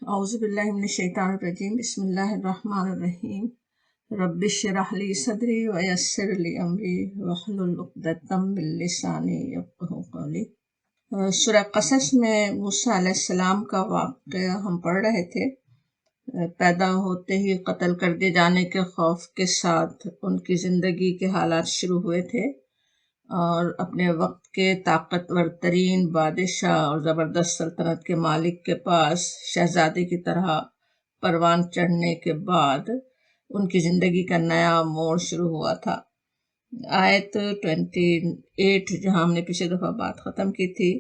اعوذ باللہ من الشیطان الرجیم بسم اللہ الرحمن الرحیم رب اشرح لی صدری ویسر لی امری واحلل عقدۃ من لسانی یفقہوا قولی۔ سورہ قصص میں موسیٰ علیہ السلام کا واقعہ ہم پڑھ رہے تھے۔ پیدا ہوتے ہی قتل کر دیے جانے کے خوف کے ساتھ ان کی زندگی کے حالات شروع ہوئے تھے، اور اپنے وقت کے طاقتور ترین بادشاہ اور زبردست سلطنت کے مالک کے پاس شہزادے کی طرح پروان چڑھنے کے بعد ان کی زندگی کا نیا موڑ شروع ہوا تھا۔ آیت 28 جہاں ہم نے پچھلے دفعہ بات ختم کی تھی،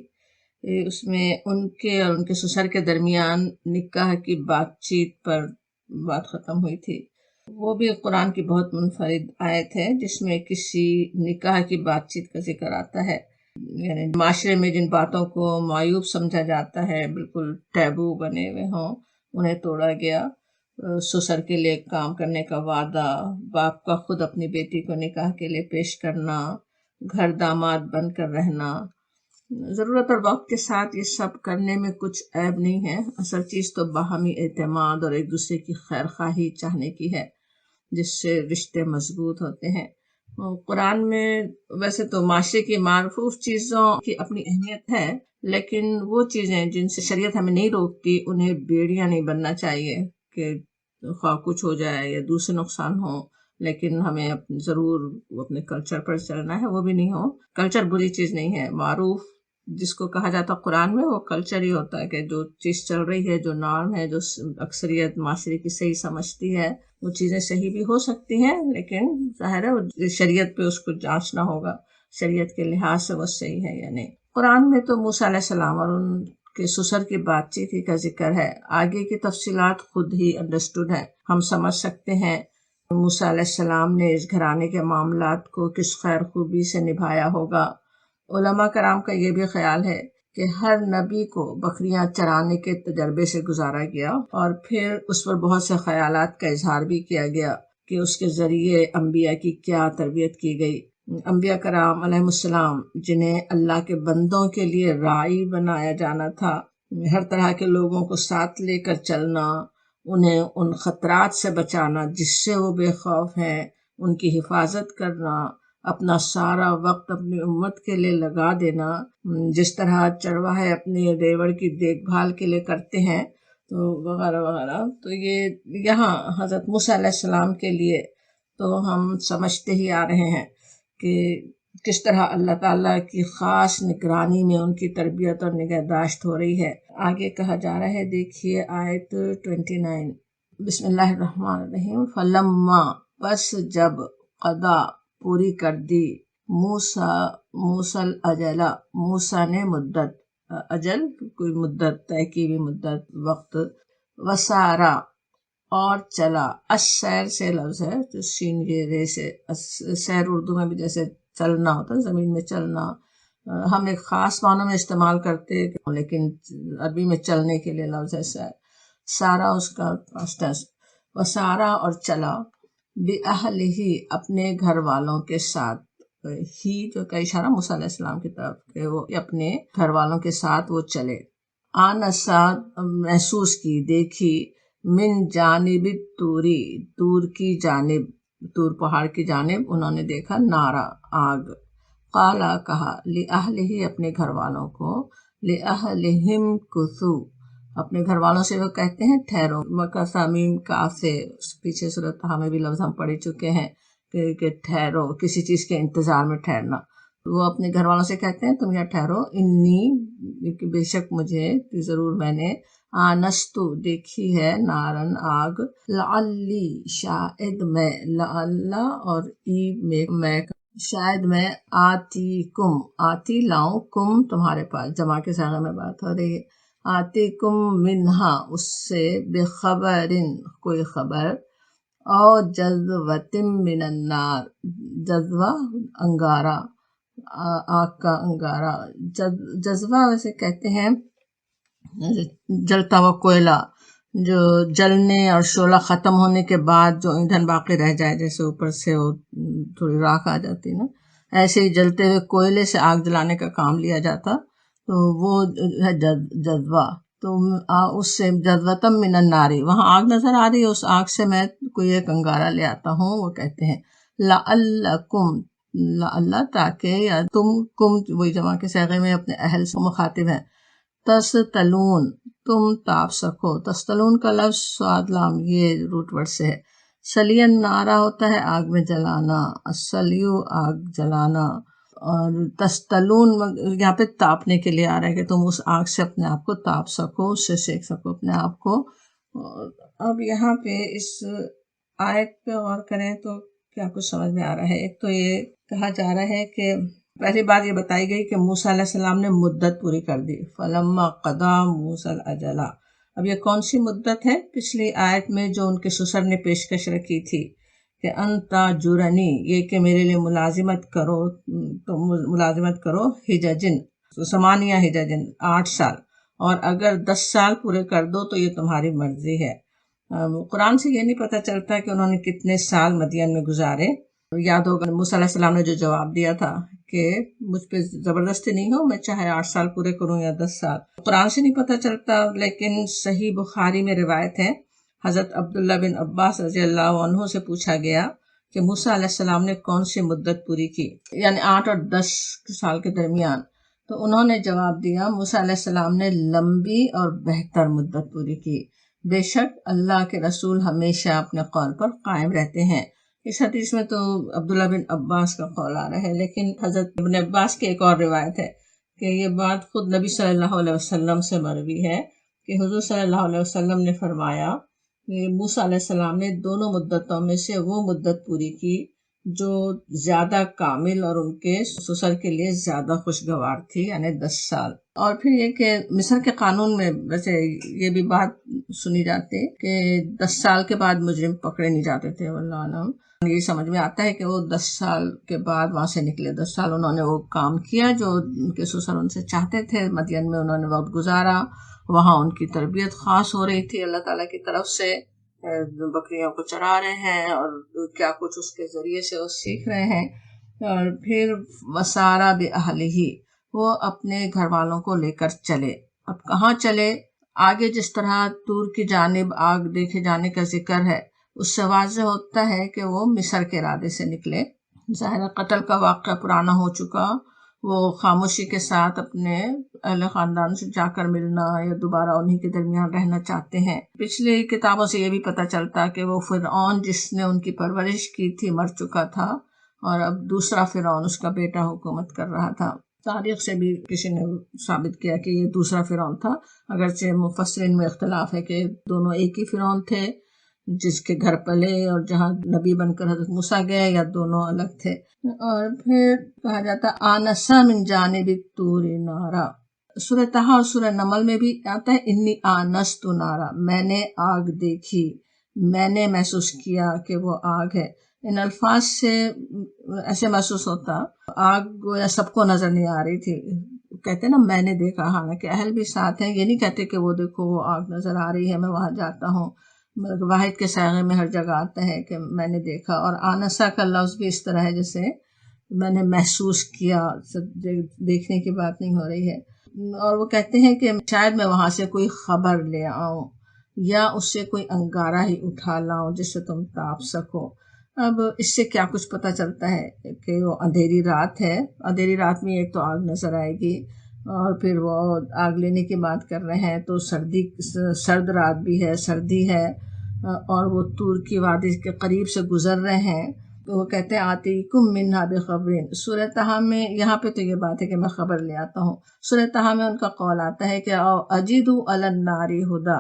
اس میں ان کے اور ان کے سسر کے درمیان نکاح کی بات چیت پر بات ختم ہوئی تھی۔ وہ بھی قرآن کی بہت منفرد آیت ہے جس میں کسی نکاح کی بات چیت کا ذکر آتا ہے، یعنی معاشرے میں جن باتوں کو معیوب سمجھا جاتا ہے، بالکل ٹیبو بنے ہوئے ہوں، انہیں توڑا گیا۔ سسر کے لیے کام کرنے کا وعدہ، باپ کا خود اپنی بیٹی کو نکاح کے لیے پیش کرنا، گھر داماد بن کر رہنا، ضرورت اور وقت کے ساتھ یہ سب کرنے میں کچھ عیب نہیں ہے۔ اصل چیز تو باہمی اعتماد اور ایک دوسرے کی خیر خواہی چاہنے کی ہے، جس سے رشتے مضبوط ہوتے ہیں۔ قرآن میں ویسے تو معاشرے کی معروف چیزوں کی اپنی اہمیت ہے، لیکن وہ چیزیں جن سے شریعت ہمیں نہیں روکتی انہیں بیڑیاں نہیں بننا چاہیے کہ خواہ کچھ ہو جائے یا دوسرے نقصان ہو، لیکن ہمیں ضرور اپنے کلچر پر چلنا ہے، وہ بھی نہیں ہو۔ کلچر بری چیز نہیں ہے، معروف جس کو کہا جاتا قرآن میں وہ کلچر ہی ہوتا ہے کہ جو چیز چل رہی ہے، جو نارم ہے، جو اکثریت معاشرے کی صحیح سمجھتی ہے، وہ چیزیں صحیح بھی ہو سکتی ہیں، لیکن ظاہر ہے شریعت پہ اس کو جانچنا ہوگا، شریعت کے لحاظ سے وہ صحیح ہے یا نہیں۔ قرآن میں تو موسیٰ علیہ السلام اور ان کے سسر کی بات چیت ہی کا ذکر ہے، آگے کی تفصیلات خود ہی انڈرسٹوڈ ہے، ہم سمجھ سکتے ہیں موسیٰ علیہ السلام نے اس گھرانے کے معاملات کو کس خیر خوبی سے نبھایا ہوگا۔ علماء کرام کا یہ بھی خیال ہے کہ ہر نبی کو بکریاں چرانے کے تجربے سے گزارا گیا، اور پھر اس پر بہت سے خیالات کا اظہار بھی کیا گیا کہ اس کے ذریعے انبیاء کی کیا تربیت کی گئی۔ انبیاء کرام علیہ السلام جنہیں اللہ کے بندوں کے لیے راعی بنایا جانا تھا، ہر طرح کے لوگوں کو ساتھ لے کر چلنا، انہیں ان خطرات سے بچانا جس سے وہ بے خوف ہیں، ان کی حفاظت کرنا، اپنا سارا وقت اپنی امت کے لیے لگا دینا، جس طرح چرواہے اپنے ریوڑ کی دیکھ بھال کے لیے کرتے ہیں، تو وغیرہ وغیرہ۔ تو یہ یہاں حضرت موسیٰ علیہ السلام کے لیے تو ہم سمجھتے ہی آ رہے ہیں کہ کس طرح اللہ تعالیٰ کی خاص نگرانی میں ان کی تربیت اور نگہداشت ہو رہی ہے۔ آگے کہا جا رہا ہے، دیکھیے آیت 29، بسم اللہ الرحمن الرحیم، فلما، پس جب، قضا، پوری کر دی، موسیٰ الاجل، موسیٰ نے مدت، اجل کوئی مدت، طے کی ہوئی مدت، وقت، وسارا، اور چلا، السیر سے لفظ ہے جو سین یہ رے سے، سیر اردو میں بھی جیسے چلنا ہوتا ہے، زمین میں چلنا، ہم ایک خاص معنوں میں استعمال کرتے لیکن عربی میں چلنے کے لیے لفظ ہے سیر۔ سارا اس کا پاسٹ ٹینس، وسارا اور چلا، بِأَہْلِهِ اپنے گھر والوں کے ساتھ، ہی جو کا اشارہ موسیٰ علیہ السلام کی طرف کہ وہ اپنے گھر والوں کے ساتھ وہ چلے۔ آنسا، محسوس کی، دیکھی، من جانب توری، طور کی جانب، طور پہاڑ کی جانب انہوں نے دیکھا، نارا، آگ، قالا کہا، لِأَهْلِهِ اپنے گھر والوں کو، لِأَهْلِهِمْ کُثُوا اپنے گھر والوں سے وہ کہتے ہیں ٹھہرو، مکث میم کاف سے، پیچھے صورت میں بھی لفظ ہم پڑھ چکے ہیں کہ ٹھہرو، کسی چیز کے انتظار میں ٹھہرنا، وہ اپنے گھر والوں سے کہتے ہیں تم یہاں ٹھہرو، انی بے شک مجھے، ضرور میں نے، آنستو دیکھی ہے، نارن آگ، لعلی شاید میں، لعل اور ای میں شاید میں، آتی کم، آتی لاؤں، کم تمہارے پاس، جمع کے سارے میں بات ہو رہی ہے، آتی کم منہا اس سے، بخبرن کوئی خبر، او جذوۃ من النار، جذوہ انگارہ، آگ کا انگارہ، جذبہ ویسے کہتے ہیں جلتا ہوا کوئلہ، جو جلنے اور شعلہ ختم ہونے کے بعد جو ایندھن باقی رہ جائے، جیسے اوپر سے وہ تھوڑی راکھ آ جاتی نا، ایسے ہی جلتے ہوئے کوئلے سے آگ جلانے کا کام لیا جاتا، تو وہ ہے جذبہ۔ تو اس سے جذوۃم من الناری، وہاں آگ نظر آ رہی ہے، اس آگ سے میں کوئی ایک انگارہ لے آتا ہوں. وہ کہتے ہیں لعلکم، لعل تاکہ، یا تم، کم وہی جمع کے صیغے میں اپنے اہل سے مخاطب ہے. تستلون تم تاپ سکو. تستلون کا لفظ سواد لام یہ روٹ ورڈ سے ہے. سلین نارا ہوتا ہے آگ میں جلانا، السلیو آگ جلانا، اور تستلون یہاں پہ تاپنے کے لیے آ رہا ہے کہ تم اس آگ سے اپنے آپ کو تاپ سکو، اس سے سیک سکو اپنے آپ کو. اب یہاں پہ اس آیت پہ غور کریں تو کیا کچھ سمجھ میں آ رہا ہے. ایک تو یہ کہا جا رہا ہے کہ پہلی بات یہ بتائی گئی کہ موسیٰ علیہ السلام نے مدت پوری کر دی. فلما قضا موسیٰ الاجل. اب یہ کون سی مدت ہے؟ پچھلی آیت میں جو ان کے سسر نے پیشکش رکھی تھی کہ انتا جرنی، یہ کہ میرے لیے ملازمت کرو، تو ملازمت کرو حججن، ثمانیہ حججن 8 سال، اور اگر 10 سال پورے کر دو تو یہ تمہاری مرضی ہے. قرآن سے یہ نہیں پتہ چلتا کہ انہوں نے کتنے سال مدین میں گزارے. یاد ہوگا موسیٰ علیہ السلام نے جو جواب دیا تھا کہ مجھ پہ زبردستی نہیں ہو، میں چاہے 8 سال پورے کروں یا 10 سال. قرآن سے نہیں پتہ چلتا، لیکن صحیح بخاری میں روایت ہے، حضرت عبداللہ بن عباس رضی اللہ عنہ سے پوچھا گیا کہ موسیٰ علیہ السلام نے کون سی مدت پوری کی، یعنی 8 اور 10 سال کے درمیان. تو انہوں نے جواب دیا موسیٰ علیہ السلام نے لمبی اور بہتر مدت پوری کی. بے شک اللہ کے رسول ہمیشہ اپنے قول پر قائم رہتے ہیں. اس حدیث میں تو عبداللہ بن عباس کا قول آ رہا ہے، لیکن حضرت ابن عباس کی ایک اور روایت ہے کہ یہ بات خود نبی صلی اللہ علیہ وسلم سے مروی ہے کہ حضور صلی اللہ علیہ وسلم نے فرمایا کہ موسیٰ علیہ السلام نے دونوں مدتوں میں سے وہ مدت پوری کی جو زیادہ کامل اور ان کے سسر کے لیے زیادہ خوشگوار تھی، یعنی 10 سال. اور پھر یہ کہ مصر کے قانون میں ویسے یہ بھی بات سنی جاتی کہ 10 سال کے بعد مجرم پکڑے نہیں جاتے تھے. واللہ اعلم. یہ سمجھ میں آتا ہے کہ وہ 10 سال کے بعد وہاں سے نکلے. 10 سال انہوں نے وہ کام کیا جو ان کے سسر ان سے چاہتے تھے. مدین میں انہوں نے وقت گزارا، وہاں ان کی تربیت خاص ہو رہی تھی اللہ تعالیٰ کی طرف سے. بکریوں کو چرا رہے ہیں اور کیا کچھ اس کے ذریعے سے وہ سیکھ رہے ہیں. اور پھر وسارا بأہلہ، وہ اپنے گھر والوں کو لے کر چلے. اب کہاں چلے؟ آگے جس طرح طور کی جانب آگ دیکھے جانے کا ذکر ہے، اس سے واضح ہوتا ہے کہ وہ مصر کے ارادے سے نکلے. ظاہر قتل کا واقعہ پرانا ہو چکا، وہ خاموشی کے ساتھ اپنے اہل خاندان سے جا کر ملنا یا دوبارہ انہی کے درمیان رہنا چاہتے ہیں. پچھلی کتابوں سے یہ بھی پتہ چلتا کہ وہ فرعون جس نے ان کی پرورش کی تھی مر چکا تھا، اور اب دوسرا فرعون اس کا بیٹا حکومت کر رہا تھا. تاریخ سے بھی کسی نے ثابت کیا کہ یہ دوسرا فرعون تھا، اگرچہ مفسرین میں اختلاف ہے کہ دونوں ایک ہی فرعون تھے جس کے گھر پلے اور جہاں نبی بن کر حضرت موسیٰ گئے، یا دونوں الگ تھے. اور پھر کہا جاتا آنسا من جانب الطور نارا. سورہ طٰہٰ اور سورہ نمل میں بھی آتا ہے انی آنست نارا، میں نے آگ دیکھی، میں نے محسوس کیا کہ وہ آگ ہے. ان الفاظ سے ایسے محسوس ہوتا آگ گویا سب کو نظر نہیں آ رہی تھی. کہتے نا میں نے دیکھا، حالانکہ اہل بھی ساتھ ہیں. یہ نہیں کہتے کہ وہ دیکھو وہ آگ نظر آ رہی ہے میں وہاں جاتا ہوں. واحد کے صیغے میں ہر جگہ آتا ہے کہ میں نے دیکھا. اور آنسا کا لفظ بھی اس طرح ہے جیسے میں نے محسوس کیا، دیکھنے کی بات نہیں ہو رہی ہے. اور وہ کہتے ہیں کہ شاید میں وہاں سے کوئی خبر لے آؤں یا اس سے کوئی انگارہ ہی اٹھا لاؤں جس سے تم تاپ سکو. اب اس سے کیا کچھ پتہ چلتا ہے کہ وہ اندھیری رات ہے. اندھیری رات میں ایک تو آگ نظر آئے گی، اور پھر وہ آگ لینے کی بات کر رہے ہیں تو سرد رات بھی ہے، سردی ہے، اور وہ طور کی وادی کے قریب سے گزر رہے ہیں. تو وہ کہتے ہیں آتیکم منہا بخبرین. سورہ طٰہٰ میں یہاں پہ تو یہ بات ہے کہ میں خبر لے آتا ہوں. سورہ طٰہٰ میں ان کا قول آتا ہے کہ اجد علی النار ہدی،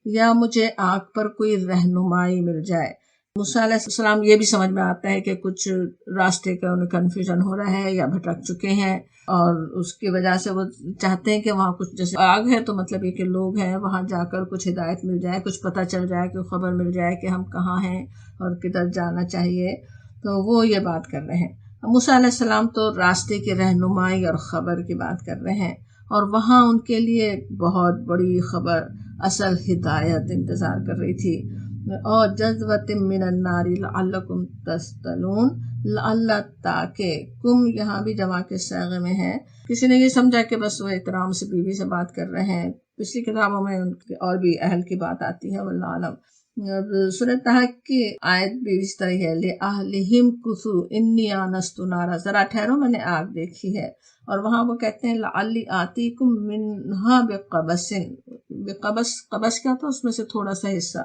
یا مجھے آگ پر کوئی رہنمائی مل جائے. موسیٰ علیہ السلام یہ بھی سمجھ میں آتا ہے کہ کچھ راستے کا انہیں کنفیوژن ہو رہا ہے یا بھٹک چکے ہیں، اور اس کی وجہ سے وہ چاہتے ہیں کہ وہاں کچھ جیسے آگ ہے تو مطلب یہ کہ لوگ ہیں، وہاں جا کر کچھ ہدایت مل جائے، کچھ پتہ چل جائے، کہ خبر مل جائے کہ ہم کہاں ہیں اور کدھر جانا چاہیے. تو وہ یہ بات کر رہے ہیں. موسیٰ علیہ السلام تو راستے کی رہنمائی اور خبر کی بات کر رہے ہیں، اور وہاں ان کے لیے بہت بڑی خبر، اصل ہدایت انتظار کر رہی تھی. اور جذوۃ من النار لعلکم تستلون، لعل تاکہ، کم یہاں بھی جمع کے صیغے میں ہے. کسی نے یہ سمجھا کہ بس وہ احترام سے بیوی سے بات کر رہے ہیں پچھلی کتابوں میں ان کے اور بھی اہل کی بات آتی ہے، واللہ عالم۔ سورۃ طہ کی آیت بھی اس طرح ہے، لِأَهْلِهِمْ كُثُوا إِنِّي آنَسْتُ نَارًا، ذرا ٹھہرو میں نے آگ دیکھی ہے۔ اور وہاں وہ کہتے ہیں لَعَلِّي آتِيكُم مِّنْهَا بِقَبَسٍ، بقبس، قبس کیا تھا؟ اس میں سے تھوڑا سا حصہ،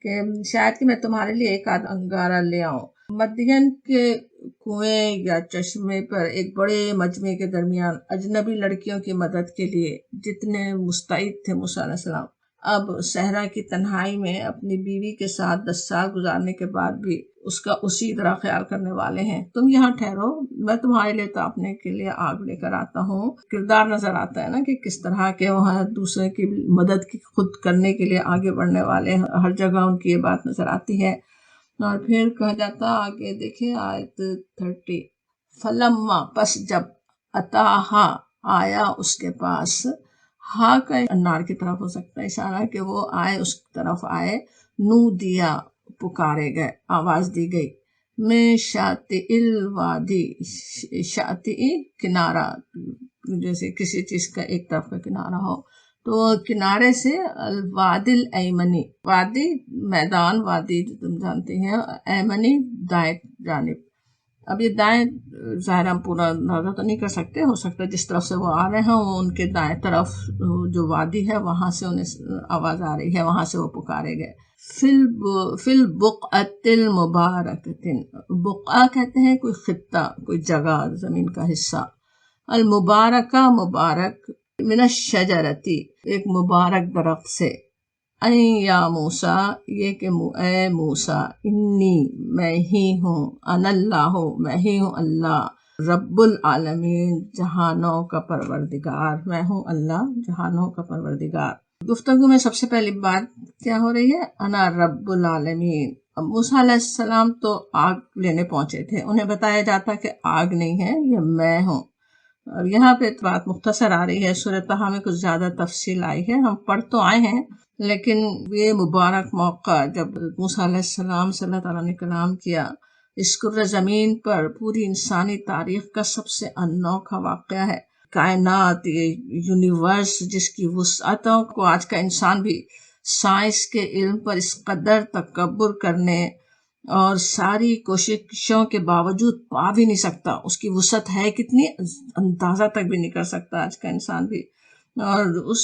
کہ شاید کہ میں تمہارے لیے ایک آدھ انگارہ لے آؤں۔ مدین کے کنویں یا چشمے پر ایک بڑے مجمع کے درمیان اجنبی لڑکیوں کی مدد کے لیے جتنے مستعد تھے موسیٰ علیہ السلام، اب صحرا کی تنہائی میں اپنی بیوی کے ساتھ 10 سال گزارنے کے بعد بھی اس کا اسی طرح خیال کرنے والے ہیں۔ تم یہاں ٹھہرو، میں تمہارے لیے تاپنے کے لیے آگ لے کر آتا ہوں۔ کردار نظر آتا ہے نا کہ کس طرح کے وہاں دوسرے کی مدد کی خود کرنے کے لیے آگے بڑھنے والے ہیں، ہر جگہ ان کی یہ بات نظر آتی ہے۔ اور پھر کہا جاتا آگے دیکھیں آیت 30، فلما، پس جب، اتاہا، آیا اس کے پاس، ہاں کا انار کی طرف ہو سکتا ہے اشارہ کہ وہ آئے، اس طرف آئے، نو دیا، پکارے گئے، آواز دی گئی، میں شاطئ الوادی، شاطئ کنارہ، جیسے کسی چیز کا ایک طرف کا کنارہ ہو تو کنارے سے، الوادی الایمنی، وادی میدان، وادی جو تم جانتے ہیں، ایمنی دائیں جانب۔ اب یہ دائیں ظاہر ہم پورا اندازہ تو نہیں کر سکتے، ہو سکتا ہے جس طرف سے وہ آ رہے ہیں وہ ان کے دائیں طرف جو وادی ہے وہاں سے انہیں آواز آ رہی ہے، وہاں سے وہ پکارے گئے۔ فی البقعۃ المبارکۃ، بقعہ کہتے ہیں کوئی خطہ، کوئی جگہ، زمین کا حصہ، المبارکہ، مبارک، من الشجرۃ، ایک مبارک درخت سے، یا موسیٰ، یہ کہ اے موسیٰ، انی، میں ہی ہوں، انا اللہ، میں ہی ہوں اللہ، رب العالمین، جہانوں کا پروردگار، میں ہوں اللہ جہانوں کا پروردگار۔ گفتگو میں سب سے پہلی بات کیا ہو رہی ہے؟ انا رب العالمین۔ اب موسیٰ علیہ السلام تو آگ لینے پہنچے تھے، انہیں بتایا جاتا کہ آگ نہیں ہے، یہ میں ہوں۔ اور یہاں پہ بات مختصر آ رہی ہے، سورۃ طہ میں کچھ زیادہ تفصیل آئی ہے، ہم پڑھ تو آئے ہیں لیکن یہ مبارک موقع جب موسیٰ علیہ السلام سے اللہ تعالیٰ نے کلام کیا، اس کرۂ زمین پر پوری انسانی تاریخ کا سب سے انوکھا واقعہ ہے۔ کائنات، یہ یونیورس جس کی وسعتوں کو آج کا انسان بھی سائنس کے علم پر اس قدر تکبر کرنے اور ساری کوششوں کے باوجود پا بھی نہیں سکتا، اس کی وسعت ہے کتنی، اندازہ تک بھی نہیں کر سکتا آج کا انسان بھی۔ اور اس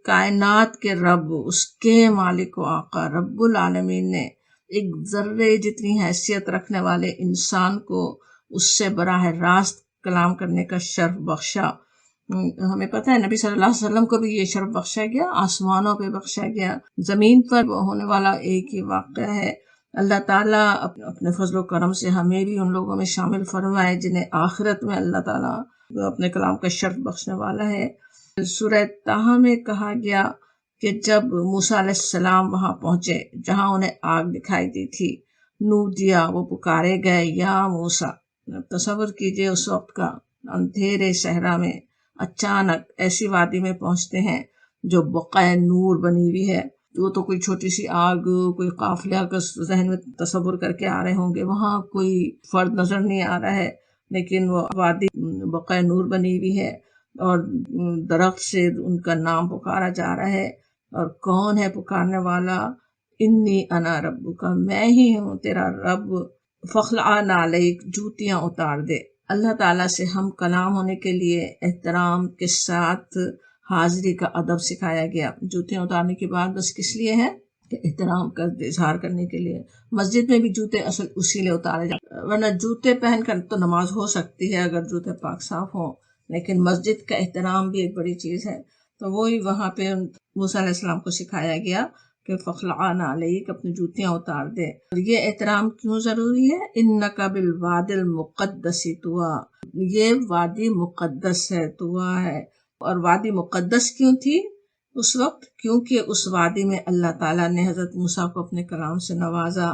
کائنات کے رب، اس کے مالک و آقا رب العالمین نے ایک ذرے جتنی حیثیت رکھنے والے انسان کو اس سے براہ راست کلام کرنے کا شرف بخشا۔ ہمیں پتہ ہے نبی صلی اللہ علیہ وسلم کو بھی یہ شرف بخشا گیا، آسمانوں پہ بخشا گیا، زمین پر ہونے والا ایک ہی واقعہ ہے۔ اللہ تعالیٰ اپنے فضل و کرم سے ہمیں بھی ان لوگوں میں شامل فرمائے جنہیں آخرت میں اللہ تعالیٰ اپنے کلام کا شرف بخشنے والا ہے۔ سورہ طہ میں کہا گیا کہ جب موسیٰ علیہ السلام وہاں پہنچے جہاں انہیں آگ دکھائی دی تھی، نو دیا، وہ پکارے گئے، یا موسیٰ۔ تصور کیجئے اس وقت کا، اندھیرے صحرا میں اچانک ایسی وادی میں پہنچتے ہیں جو بقعہ نور بنی ہوئی ہے۔ وہ تو کوئی چھوٹی سی آگ، کوئی قافلہ کا ذہن میں تصور کر کے آ رہے ہوں گے، وہاں کوئی فرد نظر نہیں آ رہا ہے، لیکن وہ وادی بقعہ نور بنی ہوئی ہے اور درخت سے ان کا نام پکارا جا رہا ہے۔ اور کون ہے پکارنے والا؟ انی انا ربک، میں ہی ہوں تیرا رب، فخلع نعلیک، جوتیاں اتار دے۔ اللہ تعالیٰ سے ہم کلام ہونے کے لیے احترام کے ساتھ حاضری کا ادب سکھایا گیا۔ جوتیاں اتارنے کی بات بس کس لیے ہے؟ کہ احترام کا اظہار کرنے کے لیے۔ مسجد میں بھی جوتے اصل اسی لیے اتارے جاتے ہیں، ورنہ جوتے پہن کر تو نماز ہو سکتی ہے اگر جوتے پاک صاف ہوں، لیکن مسجد کا احترام بھی ایک بڑی چیز ہے۔ تو وہی وہاں پہ موسیٰ علیہ السلام کو سکھایا گیا کہ فخلع نعلیک، اپنی جوتیاں اتار دے۔ اور یہ احترام کیوں ضروری ہے؟ انک بالوادی المقدس طویٰ، یہ وادی مقدس ہے، طویٰ ہے۔ اور وادی مقدس کیوں تھی اس وقت؟ کیونکہ اس وادی میں اللہ تعالیٰ نے حضرت موسیٰ کو اپنے کلام سے نوازا۔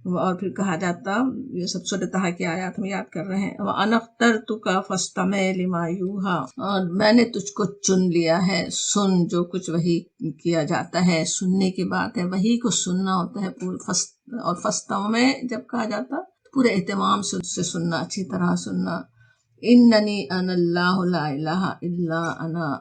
اور پھر کہا جاتا، یہ سب سورۃ طہ کی آیات ہم یاد کر رہے ہیں، وَأَنَا اخْتَرْتُكَ فَاسْتَمِعْ لِمَا يُوحَىٰ، اور میں نے تجھ کو چن لیا ہے، سن جو کچھ وحی کیا جاتا ہے، سننے کی بات ہے، وحی کو سننا ہوتا ہے اور فَاسْتَمِعْ جب کہا جاتا پورے اہتمام سے سننا، اچھی طرح سننا۔ اِنَّنِي أَنَا اللَّهُ لَا إِلَٰهَ إِلَّا أَنَا،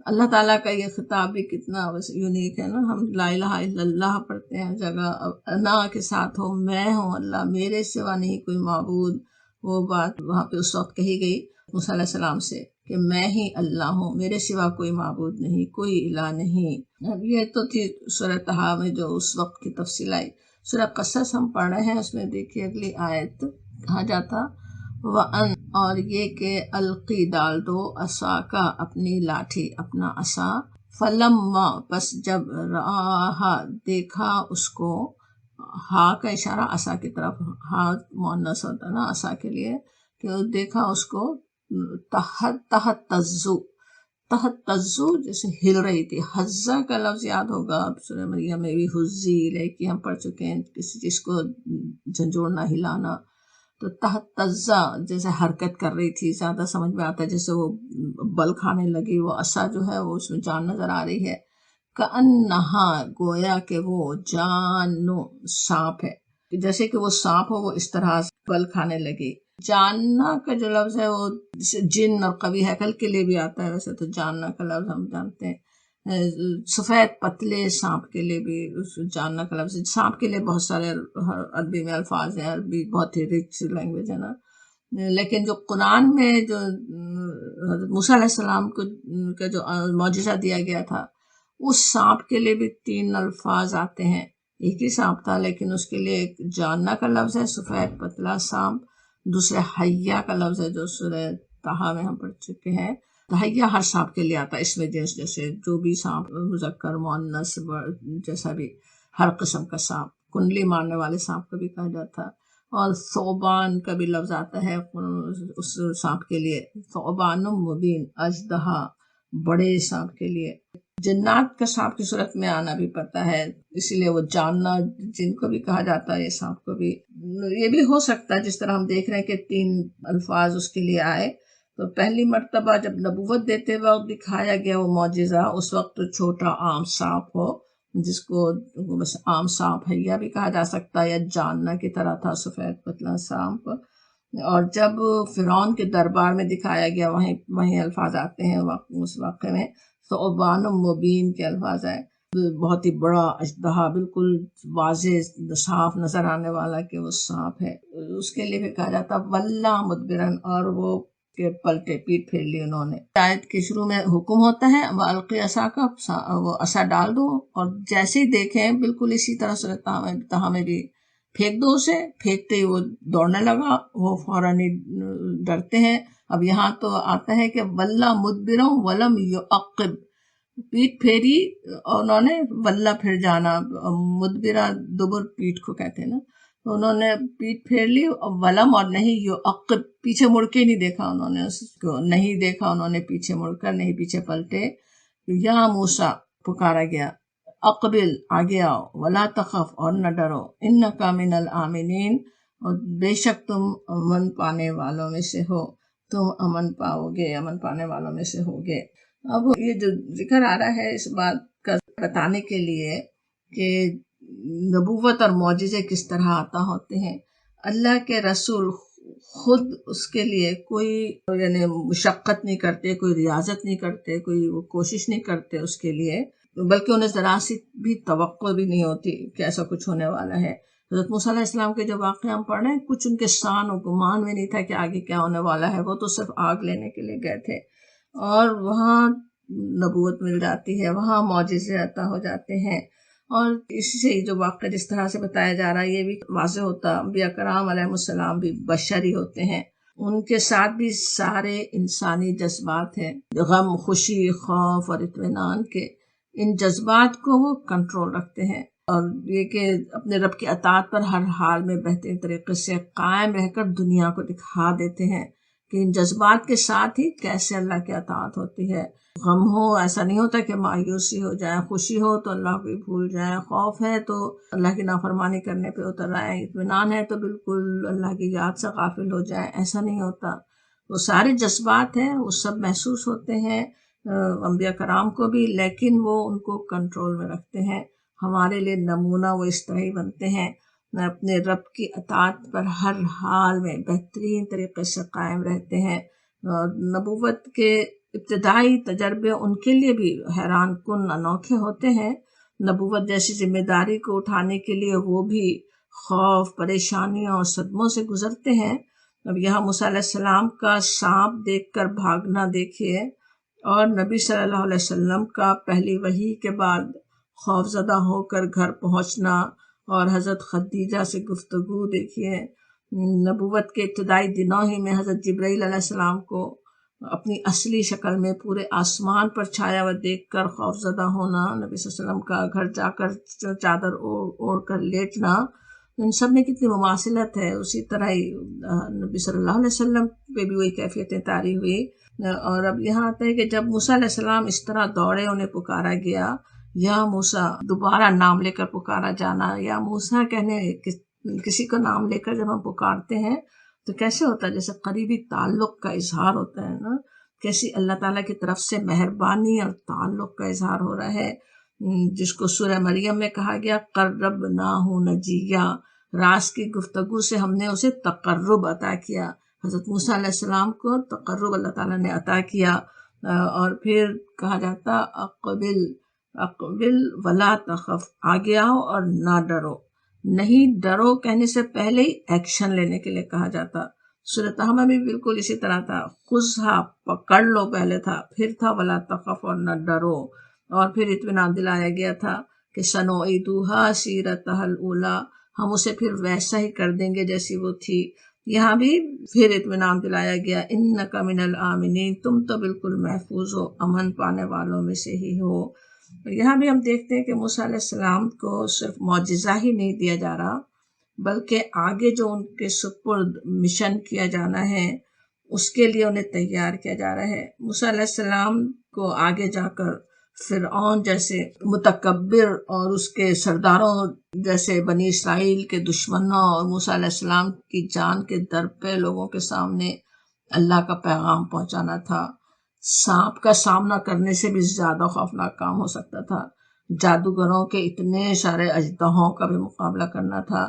اللہ تعالیٰ کا یہ خطاب بھی کتنا یونیک ہے نا. ہم لا الہ الا اللہ پڑھتے ہیں جگہ انا کے ساتھ ہو، میں ہوں اللہ، میرے سوا نہیں کوئی معبود. وہ بات وہاں پہ اس وقت کہی گئی موسیٰ علیہ السلام سے کہ میں ہی اللہ ہوں، میرے سوا کوئی معبود نہیں، کوئی الہ نہیں. اب یہ تو تھی سورہ طٰہٰ میں جو اس وقت کی تفصیل آئی. سورہ قصص ہم پڑھ رہے ہیں، اس میں دیکھیے اگلی آیت کہا جاتا وَأَن، اور یہ کہ القی ڈال دو عصاک اپنی لاٹھی، اپنا عصا. فلما، پس جب رآہا دیکھا اس کو، ہا کا اشارہ عصا کی طرف، ہا مؤنث ہوتا نا عصا کے لیے، کہ دیکھا اس کو تہتزو، تہتزو جیسے ہل رہی تھی. حزہ کا لفظ یاد ہوگا سورہ مریم میں بھی، حزی الیک ہم پڑھ چکے ہیں، کسی چیز کو جھنجھوڑنا، ہلانا. تو تہتزا جیسے حرکت کر رہی تھی، زیادہ سمجھ میں آتا ہے جیسے وہ بل کھانے لگی. وہ عصا جو ہے وہ اس میں جان نظر آ رہی ہے. کأنہا، گویا کہ وہ جان، سانپ ہے، جیسے کہ وہ سانپ ہو، وہ اس طرح بل کھانے لگی. جاننا کا جو لفظ ہے وہ جن اور قوی ہیکل کے لیے بھی آتا ہے. ویسے تو جاننا کا لفظ ہم جانتے ہیں سفید پتلے سانپ کے لیے بھی جاننا کا لفظ. سانپ کے لیے بہت سارے عربی میں الفاظ ہیں، عربی بہت ہی رچ لینگویج ہے نا. لیکن جو قرآن میں جو حضرت موسیٰ علیہ السلام کو کا جو معجزہ دیا گیا تھا، اس سانپ کے لیے بھی 3 الفاظ آتے ہیں. ایک ہی سانپ تھا لیکن اس کے لیے ایک جاننا کا لفظ ہے، سفید پتلا سانپ. دوسرے حیہ کا لفظ ہے جو سورہ طٰہٰ میں ہم پڑھ چکے ہیں. حیہ ہر سانپ کے لیے آتا ہے، اس میں جنس جیسے جو بھی سانپ، مذکر مؤنث جیسا بھی، ہر قسم کا سانپ، کنڈلی مارنے والے سانپ کو بھی کہا جاتا. اور ثعبان کا بھی لفظ آتا ہے اس سانپ کے لیے، ثعبان مبین، اژدہا، بڑے سانپ کے لیے. جنات کا سانپ کی صورت میں آنا بھی پڑتا ہے، اسی لیے وہ جاننا جن کو بھی کہا جاتا ہے، یہ سانپ کو بھی. یہ بھی ہو سکتا ہے جس طرح ہم دیکھ رہے ہیں کہ 3 الفاظ اس کے لیے آئے. تو پہلی مرتبہ جب نبوت دیتے وقت دکھایا گیا وہ معجزہ، اس وقت تو چھوٹا عام سانپ ہو، جس کو بس عام سانپ حیہ بھی کہا جا سکتا ہے، یا جاننا کی طرح تھا سفید پتلا سانپ. اور جب فرعون کے دربار میں دکھایا گیا، وہیں الفاظ آتے ہیں اس واقعے میں، ثعبان مبین کے الفاظ آئے، بہت ہی بڑا اژدہا، بالکل واضح صاف نظر آنے والا کہ وہ سانپ ہے. اس کے لیے بھی کہا جاتا وَلَّا مُدْبِرًا، اور وہ کے پلٹے، پیٹ پھیر لی انہوں نے. آیت کے شروع میں حکم ہوتا ہے وَأَلْقِ عَصَاكَ، وہ عصا ڈال دو، اور جیسے ہی دیکھیں بالکل اسی طرح سورۃ طٰہٰ میں بھی، پھینک دو اسے. پھینکتے ہی وہ دوڑنے لگا، وہ فوراً ہی ڈرتے ہیں. اب یہاں تو آتا ہے کہ وَلَّا مُدْبِرًا وَلَمْ يُعَقِّبْ، پیٹ پھیری اور انہوں نے، وَلَّا پھر جانا، مدبرہ دبر پیٹ کو کہتے ہیں نا، تو انہوں نے پیٹ پھیر لی. ولم، اور نہیں یعقب، پیچھے مڑ کے نہیں دیکھا انہوں نے، اس کو نہیں دیکھا انہوں نے پیچھے مڑ کر، نہیں پیچھے پلٹے. یا موسیٰ، پکارا گیا، اقبل، آگے آؤ، ولا تخف، اور نہ ڈرو، انک من الآمنین، اور بے شک تم امن پانے والوں میں سے ہو، تم امن پاؤ گے، امن پانے والوں میں سے ہوگے. اب یہ جو ذکر آ رہا ہے اس بات کا بتانے کے لیے کہ نبوت اور معجزے کس طرح عطا ہوتے ہیں. اللہ کے رسول خود اس کے لیے کوئی یعنی مشقت نہیں کرتے، کوئی ریاضت نہیں کرتے، کوئی کوشش نہیں کرتے اس کے لیے، بلکہ انہیں ذرا سی بھی توقع بھی نہیں ہوتی کہ ایسا کچھ ہونے والا ہے. حضرت موسیٰ علیہ السلام کے جو واقعہ ہم پڑھ رہے ہیں، کچھ ان کے شان و گمان میں نہیں تھا کہ آگے کیا ہونے والا ہے. وہ تو صرف آگ لینے کے لیے گئے تھے، اور وہاں نبوت مل جاتی ہے، وہاں معجزے عطا ہو جاتے ہیں. اور اسی سے جو واقعہ جس طرح سے بتایا جا رہا ہے، یہ بھی واضح ہوتا انبیاء کرام علیہ السلام بھی بشری ہوتے ہیں، ان کے ساتھ بھی سارے انسانی جذبات ہیں، غم، خوشی، خوف اور اطمینان کے. ان جذبات کو وہ کنٹرول رکھتے ہیں، اور یہ کہ اپنے رب کی اطاعت پر ہر حال میں بہترین طریقے سے قائم رہ کر دنیا کو دکھا دیتے ہیں کہ ان جذبات کے ساتھ ہی کیسے اللہ کی اطاعت ہوتی ہے. غم ہو، ایسا نہیں ہوتا کہ مایوسی ہو جائے، خوشی ہو تو اللہ کو بھول جائے، خوف ہے تو اللہ کی نافرمانی کرنے پہ اتر آئے، اطمینان ہے تو بالکل اللہ کی یاد سے غافل ہو جائے، ایسا نہیں ہوتا. وہ سارے جذبات ہیں، وہ سب محسوس ہوتے ہیں انبیاء کرام کو بھی، لیکن وہ ان کو کنٹرول میں رکھتے ہیں. ہمارے لیے نمونہ وہ اس طرح ہی بنتے ہیں، اپنے رب کی اطاعت پر ہر حال میں بہترین طریقے سے قائم رہتے ہیں. نبوت کے ابتدائی تجربے ان کے لیے بھی حیران کن انوکھے ہوتے ہیں۔ نبوت جیسی ذمہ داری کو اٹھانے کے لیے وہ بھی خوف، پریشانیوں اور صدموں سے گزرتے ہیں۔ اب یہاں موسیٰ علیہ السلام کا سانپ دیکھ کر بھاگنا دیکھیے، اور نبی صلی اللہ علیہ وسلم کا پہلی وحی کے بعد خوف زدہ ہو کر گھر پہنچنا اور حضرت خدیجہ سے گفتگو دیکھیے۔ نبوت کے ابتدائی دنوں ہی میں حضرت جبرائیل علیہ السلام کو اپنی اصلی شکل میں پورے آسمان پر چھایا ہوا دیکھ کر خوف زدہ ہونا، نبی صلی اللہ علیہ وسلم کا گھر جا کر چادر اوڑھ کر لیٹنا، ان سب میں کتنی مماثلت ہے۔ اسی طرح ہی نبی صلی اللہ علیہ وسلم پہ بھی وہی کیفیتیں طاری ہوئی۔ اور اب یہاں آتا ہے کہ جب موسیٰ علیہ السلام اس طرح دوڑے، انہیں پکارا گیا، یا موسیٰ دوبارہ نام لے کر پکارا جانا، یا موسیٰ کہنے کسی کو نام لے کر جب ہم پکارتے ہیں تو کیسے ہوتا ہے؟ جیسے قریبی تعلق کا اظہار ہوتا ہے نا، کیسی اللہ تعالیٰ کی طرف سے مہربانی اور تعلق کا اظہار ہو رہا ہے، جس کو سورہ مریم میں کہا گیا قربناہ نجیہ، راز کی گفتگو سے ہم نے اسے تقرب عطا کیا۔ حضرت موسیٰ علیہ السلام کو تقرب اللہ تعالیٰ نے عطا کیا۔ اور پھر کہا جاتا اقبل ولا تخف، آگے آؤ اور نہ ڈرو۔ نہیں ڈرو کہنے سے پہلے ہی ایکشن لینے کے لیے کہا جاتا۔ سورۃ طہ میں بھی بالکل اسی طرح تھا، خذھا، پکڑ لو پہلے تھا، پھر تھا ولا تخف اور نہ ڈرو، اور پھر اطمینان دلایا گیا تھا کہ سنعیدھا سیرتھا الاولیٰ، ہم اسے پھر ویسا ہی کر دیں گے جیسی وہ تھی۔ یہاں بھی پھر اطمینان دلایا گیا، انک من الآمنین، تم تو بالکل محفوظ ہو، امن پانے والوں میں سے ہی ہو۔ یہاں بھی ہم دیکھتے ہیں کہ موسیٰ علیہ السلام کو صرف معجزہ ہی نہیں دیا جا رہا، بلکہ آگے جو ان کے سپرد مشن کیا جانا ہے اس کے لیے انہیں تیار کیا جا رہا ہے۔ موسیٰ علیہ السلام کو آگے جا کر فرعون جیسے متکبر اور اس کے سرداروں جیسے بنی اسرائیل کے دشمنوں اور موسیٰ علیہ السلام کی جان کے در پہ لوگوں کے سامنے اللہ کا پیغام پہنچانا تھا۔ سانپ کا سامنا کرنے سے بھی زیادہ خوفناک کام ہو سکتا تھا، جادوگروں کے اتنے سارے اژدہوں کا بھی مقابلہ کرنا تھا۔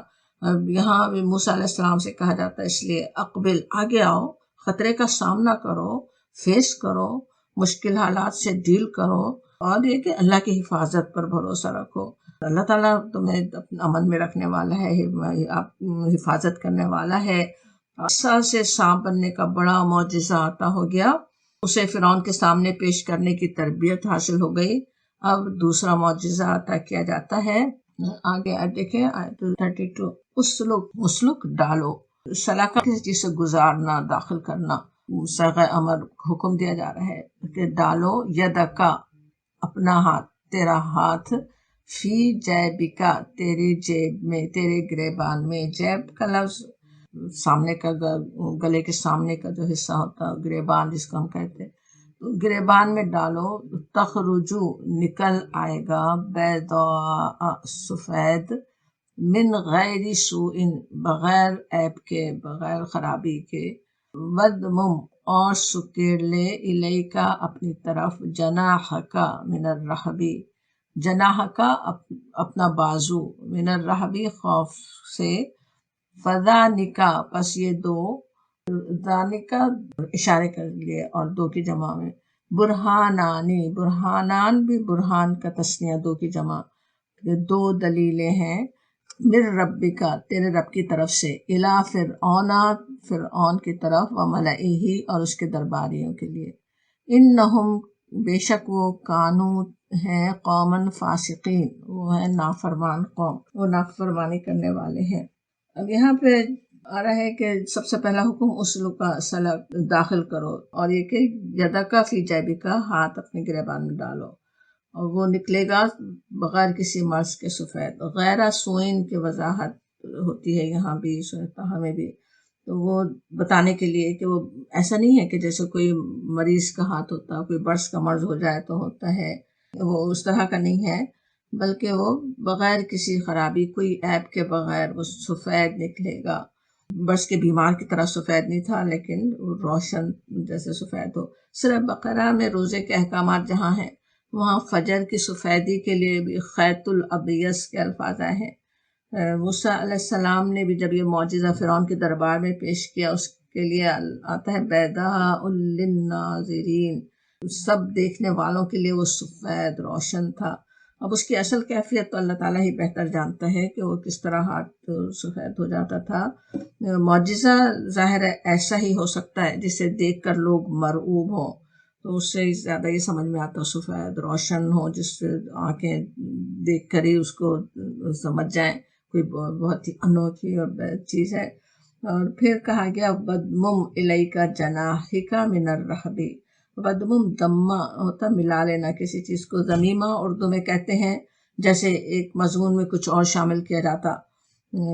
یہاں بھی موسیٰ علیہ السلام سے کہا جاتا ہے اس لیے اقبل، آگے آؤ، خطرے کا سامنا کرو، فیس کرو، مشکل حالات سے ڈیل کرو، اور یہ کہ اللہ کی حفاظت پر بھروسہ رکھو۔ اللہ تعالیٰ تمہیں امن میں رکھنے والا ہے، آپ حفاظت کرنے والا ہے۔ عصا سے سانپ بننے کا بڑا معجزہ عطا ہو گیا، اسے فرعون کے سامنے پیش کرنے کی تربیت حاصل ہو گئی۔ اب دوسرا معجزہ عطا کیا جاتا ہے، آگے دیکھیں آیت 32، اسلک ڈالو، سلاکہ کسی چیز سے گزارنا، داخل کرنا، صیغہ امر حکم دیا جا رہا ہے کہ ڈالو، یدکا، اپنا ہاتھ، تیرا ہاتھ، فی جیبکا، تیری جیب میں، تیرے گریبان میں۔ جیب کا لفظ سامنے کا گلے کے سامنے کا جو حصہ ہوتا ہے، گریبان جس کو ہم کہتے ہیں، گریبان میں ڈالو، تخرجو، نکل آئے گا، بیضاء، سفید، من غیر سوء، بغیر عیب کے، بغیر خرابی کے، ودمم، اور سکیڑ لے، الیکا، اپنی طرف، جناحکا، من الرہبی، جناحکا، اپنا بازو، من الرہبی، خوف سے، فذانکا، پس یہ دو، ذانکا اشارے کر لیے اور دو کی جمع میں، برہانانی، برہانان بھی برہان کا تثنیہ، دو کی جمع، یہ دو دلیلیں ہیں، من ربکا، تیرے رب کی طرف سے، الی فرعون، فرعون کی طرف، وملئہ، اور اس کے درباریوں کے لیے، انہم، بے شک وہ، کانو، ہیں، قومن فاسقین، وہ ہے نافرمان قوم، وہ نافرمانی کرنے والے ہیں۔ اب یہاں پہ آ رہا ہے کہ سب سے پہلا حکم اسلکا، سلک، داخل کرو، اور یہ کہ یدکا فی جیبکا، ہاتھ اپنے گریبان میں ڈالو، اور وہ نکلے گا بغیر کسی مرض کے، سفید، غیر سوئن کی وضاحت ہوتی ہے یہاں بھی، سورۃ طہ میں بھی، تو وہ بتانے کے لیے کہ وہ ایسا نہیں ہے کہ جیسے کوئی مریض کا ہاتھ ہوتا ہے، کوئی برس کا مرض ہو جائے تو ہوتا ہے، وہ اس طرح کا نہیں ہے، بلکہ وہ بغیر کسی خرابی، کوئی عیب کے بغیر وہ سفید نکلے گا۔ برس کے بیمار کی طرح سفید نہیں تھا، لیکن روشن جیسے سفید ہو۔ سورہ بقرہ میں روزے کے احکامات جہاں ہیں، وہاں فجر کی سفیدی کے لیے بھی خیط الابیض کے الفاظ آئے ہیں۔ موسیٰ علیہ السلام نے بھی جب یہ معجزہ فرعون کے دربار میں پیش کیا، اس کے لیے آتا ہے بیضاء للناظرین، سب دیکھنے والوں کے لیے وہ سفید روشن تھا۔ اب اس کی اصل کیفیت تو اللہ تعالیٰ ہی بہتر جانتا ہے کہ وہ کس طرح ہاتھ سفید ہو جاتا تھا۔ معجزہ ظاہر ہے ایسا ہی ہو سکتا ہے جسے دیکھ کر لوگ مرعوب ہوں، تو اس سے زیادہ یہ سمجھ میں آتا سفید روشن ہو جس سے آنکھیں دیکھ کر ہی اس کو سمجھ جائیں کوئی بہت ہی انوکھی اور چیز ہے۔ اور پھر کہا گیا وَضْمُمْ إِلَيْكَ جَنَاحِكَ مِنَ الرَّهْبِ۔ وَضْمُمْ دمہ ہوتا ملا لینا کسی چیز کو، ضمیمہ اردو میں کہتے ہیں جیسے ایک مضمون میں کچھ اور شامل کیا جاتا،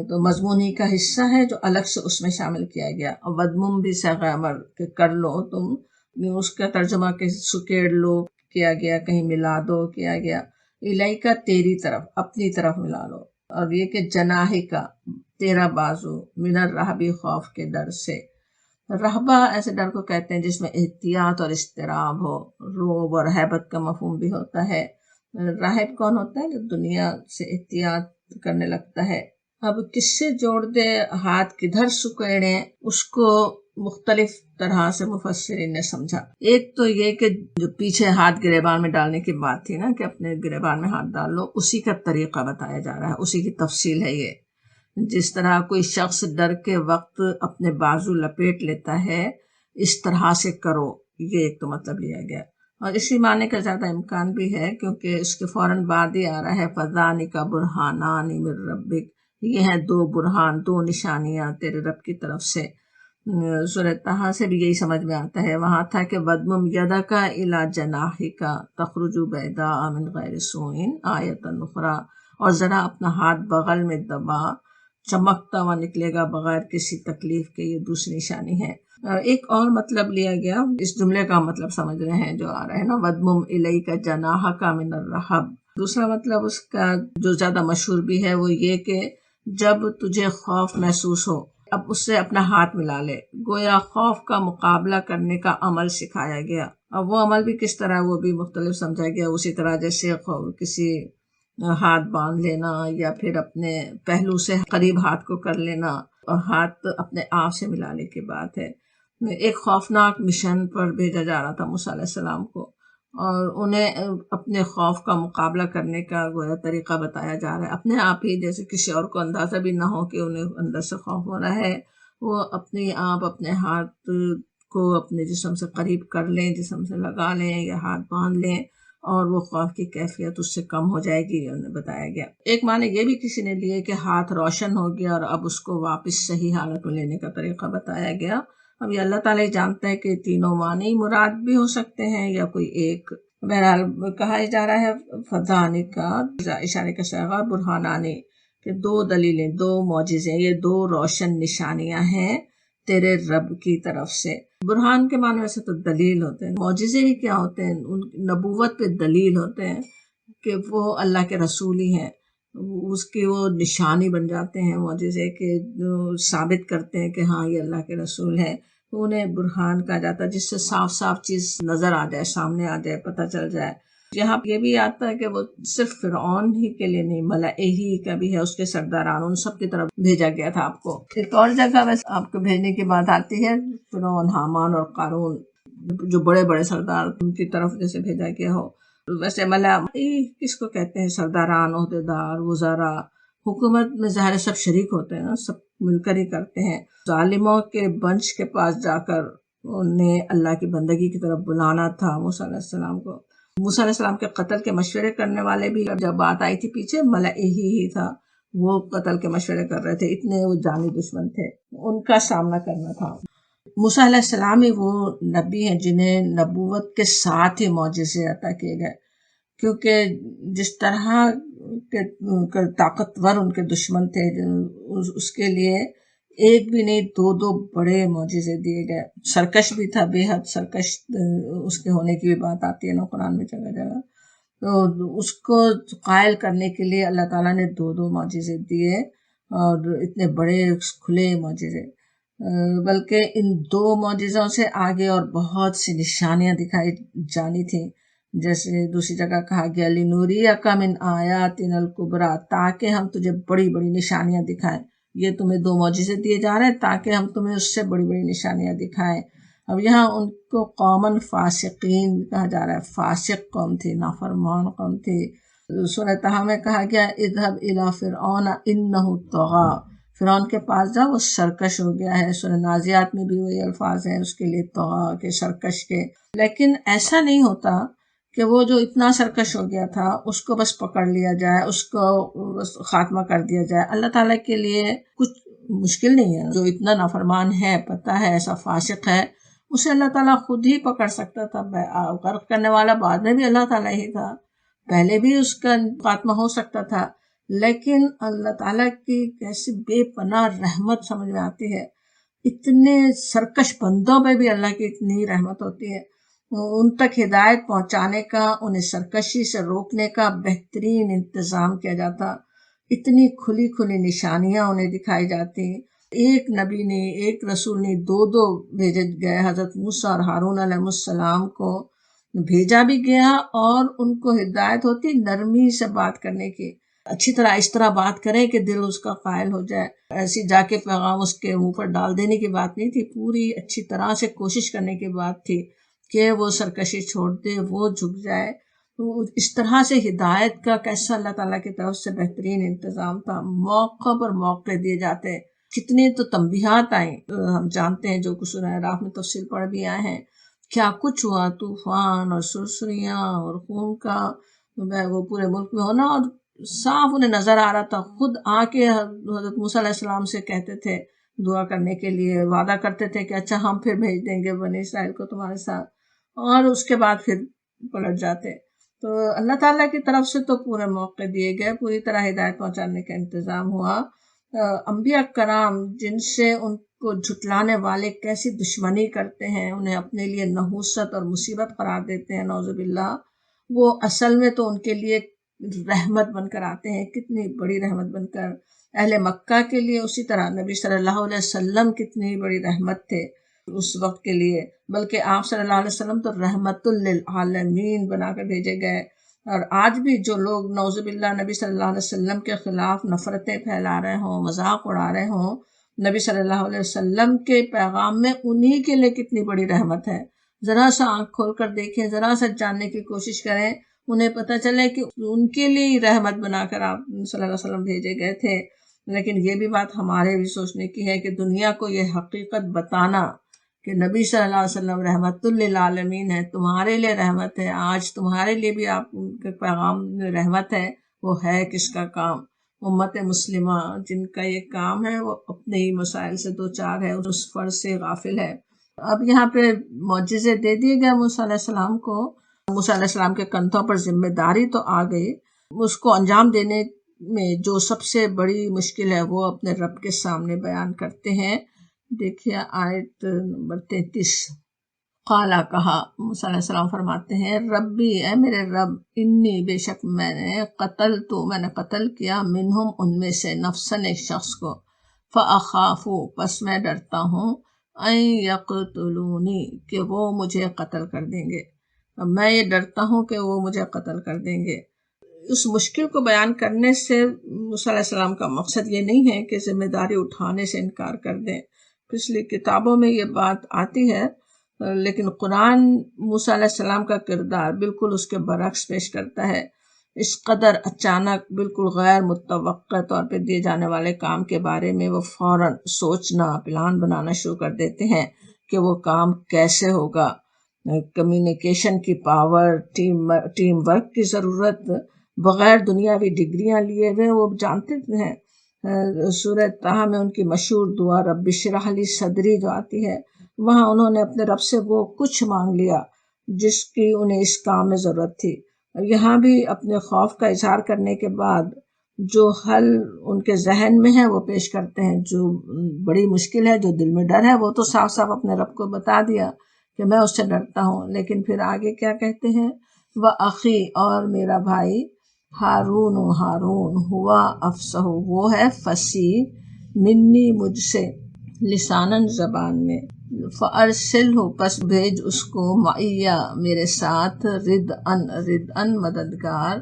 تو مضمون ہی کا حصہ ہے جو الگ سے اس میں شامل کیا گیا۔ اور وَضْمُمْ بھی صیغہ امر کہ کر لو تم، اس کا ترجمہ کہ سکیڑ لو کیا گیا، کہیں ملا دو کیا گیا۔ الیکا تیری طرف، اپنی طرف ملا لو۔ اور یہ کہ جناح کا تیرا بازو، من الرہب خوف کے ڈر سے۔ رہبہ ایسے ڈر کو کہتے ہیں جس میں احتیاط اور اضطراب ہو، روب اور ہیبت کا مفہوم بھی ہوتا ہے۔ راہب کون ہوتا ہے؟ جو دنیا سے احتیاط کرنے لگتا ہے۔ اب کس سے جوڑ دے ہاتھ کدھر سکیڑیں، اس کو مختلف طرح سے مفسرین نے سمجھا۔ ایک تو یہ کہ جو پیچھے ہاتھ گریبان میں ڈالنے کی بات تھی نا کہ اپنے گریبان میں ہاتھ ڈال لو، اسی کا طریقہ بتایا جا رہا ہے، اسی کی تفصیل ہے یہ۔ جس طرح کوئی شخص ڈر کے وقت اپنے بازو لپیٹ لیتا ہے، اس طرح سے کرو، یہ ایک تو مطلب لیا گیا۔ اور اسی معنی کا زیادہ امکان بھی ہے کیونکہ اس کے فوراً بعد ہی آ رہا ہے فَذَانِكَ بُرْهَانَانِ مِن رَبِّكَ، یہ ہیں دو برہان، دو نشانیاں تیرے رب کی طرف سے۔ سورۃ طٰہٰ سے بھی یہی سمجھ میں آتا ہے، وہاں تھا کہ وَضْمُمْ يَدَكَ إِلَىٰ جَنَاحِكَ تَخْرُجُ بَيْضَاءَ مِنْ غَيْرِ سُوءٍ آیَةً أُخْرىٰ، اور ذرا اپنا ہاتھ بغل میں دبا، چمکتا ہوا نکلے گا بغیر کسی تکلیف کے، یہ دوسری نشانی ہے۔ ایک اور مطلب لیا گیا، اس جملے کا مطلب سمجھ رہے ہیں جو آ رہا ہے نا، وَضْمُمْ إِلَيْكَ جَنَاحَكَ مِنَ الرَّهْبِ۔ دوسرا مطلب اس کا جو زیادہ مشہور بھی ہے وہ یہ کہ جب تجھے خوف محسوس ہو اب اس سے اپنا ہاتھ ملا لے، گویا خوف کا مقابلہ کرنے کا عمل سکھایا گیا۔ اب وہ عمل بھی کس طرح، وہ بھی مختلف سمجھا گیا، اسی طرح جیسے کسی ہاتھ باندھ لینا یا پھر اپنے پہلو سے قریب ہاتھ کو کر لینا اور ہاتھ اپنے آپ سے ملانے کی بات ہے۔ ایک خوفناک مشن پر بھیجا جا رہا تھا موسیٰ علیہ السلام کو، اور انہیں اپنے خوف کا مقابلہ کرنے کا گویا طریقہ بتایا جا رہا ہے، اپنے آپ ہی، جیسے کسی اور کو اندازہ بھی نہ ہو کہ انہیں اندر سے خوف ہو رہا ہے، وہ اپنے آپ اپنے ہاتھ کو اپنے جسم سے قریب کر لیں، جسم سے لگا لیں یا ہاتھ باندھ لیں، اور وہ خوف کی کیفیت اس سے کم ہو جائے گی، انہیں بتایا گیا۔ ایک معنی یہ بھی کسی نے لیے کہ ہاتھ روشن ہو گیا اور اب اس کو واپس صحیح حالت میں لینے کا طریقہ بتایا گیا۔ اب یہ اللہ تعالیٰ جانتا ہے کہ تینوں معنی مراد بھی ہو سکتے ہیں یا کوئی ایک۔ بہرحال کہا جا رہا ہے فَذَانِكَ، اشارے کا صیغہ برہانانی، کہ دو دلیلیں، دو معجزے، یہ دو روشن نشانیاں ہیں تیرے رب کی طرف سے۔ برہان کے معنی ویسے تو دلیل ہوتے ہیں، معجزے بھی کیا ہوتے ہیں، ان نبوت پہ دلیل ہوتے ہیں کہ وہ اللہ کے رسول ہی ہیں، اس کی وہ نشانی بن جاتے ہیں معجزے کے، ثابت کرتے ہیں کہ ہاں یہ اللہ کے رسول ہیں، تو انہیں برہان کہا جاتا ہے، جس سے صاف صاف چیز نظر آ جائے، سامنے آ جائے، پتہ چل جائے۔ یہاں یہ بھی آتا ہے کہ وہ صرف فرعون ہی کے لیے نہیں، ملائے ہی کا بھی ہے، اس کے سرداران، ان سب کی طرف بھیجا گیا تھا آپ کو۔ ایک اور جگہ ویسے آپ کو بھیجنے کی بات آتی ہے، فرعون، حامان اور قارون، جو بڑے بڑے سردار، ان کی طرف جیسے بھیجا گیا ہو۔ ویسے ملائے کس کو کہتے ہیں؟ سرداران، عہدیدار، وزراء، حکومت میں ظاہر سب شریک ہوتے ہیں نا، سب مل کر ہی کرتے ہیں۔ ظالموں کے بنچ کے پاس جا کر انہیں اللہ کی بندگی کی طرف بلانا تھا موسیٰ علیہ السلام کو۔ موسیٰ علیہ السلام کے قتل کے مشورے کرنے والے بھی جب بات آئی تھی پیچھے، ملائے ہی تھا، وہ قتل کے مشورے کر رہے تھے، اتنے وہ جانی دشمن تھے، ان کا سامنا کرنا تھا۔ موسیٰ علیہ السلام ہی وہ نبی ہیں جنہیں نبوت کے ساتھ ہی معجزے عطا کیے گئے، کیونکہ جس طرح کے طاقتور ان کے دشمن تھے، اس کے لیے ایک بھی نہیں، دو دو بڑے معجزے دیے گئے۔ سرکش بھی تھا، بے حد سرکش اس کے ہونے کی بھی بات آتی ہے نا قرآن میں جگہ جگہ، تو اس کو قائل کرنے کے لیے اللہ تعالیٰ نے دو دو معجزے دیے، اور اتنے بڑے کھلے معجزے، بلکہ ان دو معجزوں سے آگے اور بہت سی نشانیاں دکھائی جانی تھیں، جیسے دوسری جگہ کہا گیا لِنُرِيَكَ مِنْ آيَاتِنَا الْكُبْرَى، تاکہ ہم تجھے بڑی بڑی نشانیاں دکھائیں۔ یہ تمہیں دو معجزے دیے جا رہے ہیں تاکہ ہم تمہیں اس سے بڑی بڑی نشانیاں دکھائیں۔ اب یہاں ان کو قومن فاسقین کہا جا رہا ہے، فاسق قوم تھی، نافرمان قوم تھی۔ سورہ طہ میں کہا گیا اذهب الى فرعون انه طغى، فرعون کے پاس جا، وہ سرکش ہو گیا ہے۔ سورہ نازعات میں بھی وہی الفاظ ہیں اس کے لیے، طغى کے، سرکش کے۔ لیکن ایسا نہیں ہوتا کہ وہ جو اتنا سرکش ہو گیا تھا اس کو بس پکڑ لیا جائے، اس کو بس خاتمہ کر دیا جائے۔ اللہ تعالیٰ کے لیے کچھ مشکل نہیں ہے، جو اتنا نافرمان ہے، پتہ ہے ایسا فاسق ہے، اسے اللہ تعالیٰ خود ہی پکڑ سکتا تھا۔ غرق کرنے والا بعد میں بھی اللہ تعالیٰ ہی تھا، پہلے بھی اس کا خاتمہ ہو سکتا تھا۔ لیکن اللہ تعالیٰ کی کیسی بے پناہ رحمت سمجھ میں آتی ہے، اتنے سرکش بندوں پہ بھی اللہ کی اتنی رحمت ہوتی ہے، ان تک ہدایت پہنچانے کا، انہیں سرکشی سے روکنے کا بہترین انتظام کیا جاتا۔ اتنی کھلی کھلی نشانیاں انہیں دکھائی جاتی، ایک نبی نے، ایک رسول نے، دو بھیجے گئے، حضرت موسیٰ اور ہارون علیہ السلام کو بھیجا بھی گیا، اور ان کو ہدایت ہوتی نرمی سے بات کرنے کی، اچھی طرح اس طرح بات کریں کہ دل اس کا قائل ہو جائے، ایسی جا کے پیغام اس کے منہ پر ڈال دینے کی بات نہیں تھی، پوری اچھی طرح سے کوشش کرنے کی بات تھی کہ وہ سرکشی چھوڑ دے، وہ جھک جائے۔ تو اس طرح سے ہدایت کا کیسا اللہ تعالیٰ کی طرف سے بہترین انتظام تھا، موقع پر موقع دیے جاتے۔ کتنی تو تنبیہات آئیں، ہم جانتے ہیں، جو کچھ سورہ اعراف میں تفصیل پڑھ بھی آئے ہیں، کیا کچھ ہوا، طوفان اور سرسریاں اور خون کا وہ پورے ملک میں ہونا، اور صاف انہیں نظر آ رہا تھا، خود آ کے حضرت موسیٰ علیہ السلام سے کہتے تھے، دعا کرنے کے لیے وعدہ کرتے تھے کہ اچھا ہم پھر بھیج دیں گے بنی اسرائیل کو تمہارے ساتھ، اور اس کے بعد پھر پلٹ جاتے۔ تو اللہ تعالیٰ کی طرف سے تو پورے موقع دیے گئے، پوری طرح ہدایت پہنچانے کا انتظام ہوا۔ انبیاء کرام جن سے ان کو جھٹلانے والے کیسی دشمنی کرتے ہیں، انہیں اپنے لیے نحوست اور مصیبت قرار دیتے ہیں، نعوذ باللہ، وہ اصل میں تو ان کے لیے رحمت بن کر آتے ہیں، کتنی بڑی رحمت بن کر۔ اہل مکہ کے لیے اسی طرح نبی صلی اللہ علیہ وسلم کتنی بڑی رحمت تھے اس وقت کے لیے، بلکہ آپ صلی اللہ علیہ وسلم تو رحمت للعالمین بنا کر بھیجے گئے۔ اور آج بھی جو لوگ نعوذ باللہ نبی صلی اللہ علیہ وسلم کے خلاف نفرتیں پھیلا رہے ہوں، مذاق اڑا رہے ہوں، نبی صلی اللہ علیہ وسلم کے پیغام میں انہی کے لیے کتنی بڑی رحمت ہے۔ ذرا سا آنکھ کھول کر دیکھیں، ذرا سا جاننے کی کوشش کریں، انہیں پتہ چلے کہ ان کے لیے ہی رحمت بنا کر آپ صلی اللہ علیہ وسلم بھیجے گئے تھے۔ لیکن یہ بھی بات ہمارے بھی سوچنے کی ہے کہ دنیا کو یہ حقیقت بتانا کہ نبی صلی اللہ علیہ وسلم رحمت للعالمین ہے، تمہارے لیے رحمت ہے، آج تمہارے لیے بھی آپ کے پیغام میں رحمت ہے، وہ ہے کس کا کام؟ امت مسلمہ جن کا یہ کام ہے، وہ اپنے ہی مسائل سے دوچار ہے، اس فرض سے غافل ہے۔ اب یہاں پہ معجزے دے دیے گئے موسیٰ علیہ السلام کو، موسیٰ علیہ السلام کے کندھوں پر ذمہ داری تو آ گئی، اس کو انجام دینے میں جو سب سے بڑی مشکل ہے وہ اپنے رب کے سامنے بیان کرتے ہیں۔ دیکھیے آیت نمبر 33، قالا کہا، موسیٰ علیہ السلام فرماتے ہیں، ربی اے میرے رب، انی بے شک میں نے قتل کیا، منہم ان میں سے، نفسن ایک شخص کو، فاخافو پس میں ڈرتا ہوں، ان یقتلونی کہ وہ مجھے قتل کر دیں گے، میں یہ ڈرتا ہوں کہ وہ مجھے قتل کر دیں گے۔ اس مشکل کو بیان کرنے سے موسیٰ علیہ السلام کا مقصد یہ نہیں ہے کہ ذمہ داری اٹھانے سے انکار کر دیں، پچھلی کتابوں میں یہ بات آتی ہے، لیکن قرآن موسیٰ علیہ السلام کا کردار بالکل اس کے برعکس پیش کرتا ہے۔ اس قدر اچانک، بالکل غیر متوقع طور پہ دیے جانے والے کام کے بارے میں وہ فوراً سوچنا، پلان بنانا شروع کر دیتے ہیں کہ وہ کام کیسے ہوگا۔ کمیونیکیشن کی پاور، ٹیم ورک کی ضرورت، بغیر دنیاوی ڈگریاں لیے ہوئے وہ جانتے ہیں۔ سورہ طہ میں ان کی مشہور دعا رب اشرح لی صدری جو آتی ہے، وہاں انہوں نے اپنے رب سے وہ کچھ مانگ لیا جس کی انہیں اس کام میں ضرورت تھی۔ یہاں بھی اپنے خوف کا اظہار کرنے کے بعد جو حل ان کے ذہن میں ہے وہ پیش کرتے ہیں، جو بڑی مشکل ہے، جو دل میں ڈر ہے، وہ تو صاف صاف اپنے رب کو بتا دیا کہ میں اس سے ڈرتا ہوں، لیکن پھر آگے کیا کہتے ہیں، وَأَخِي اور میرا بھائی، ہارون ہوا افصح وہ ہے فصیح، منی مجھ سے، لسانن زبان میں، فَأَرْسِلْهُ پس بھیج اس کو، معیّا میرے ساتھ، ردءً مددگار،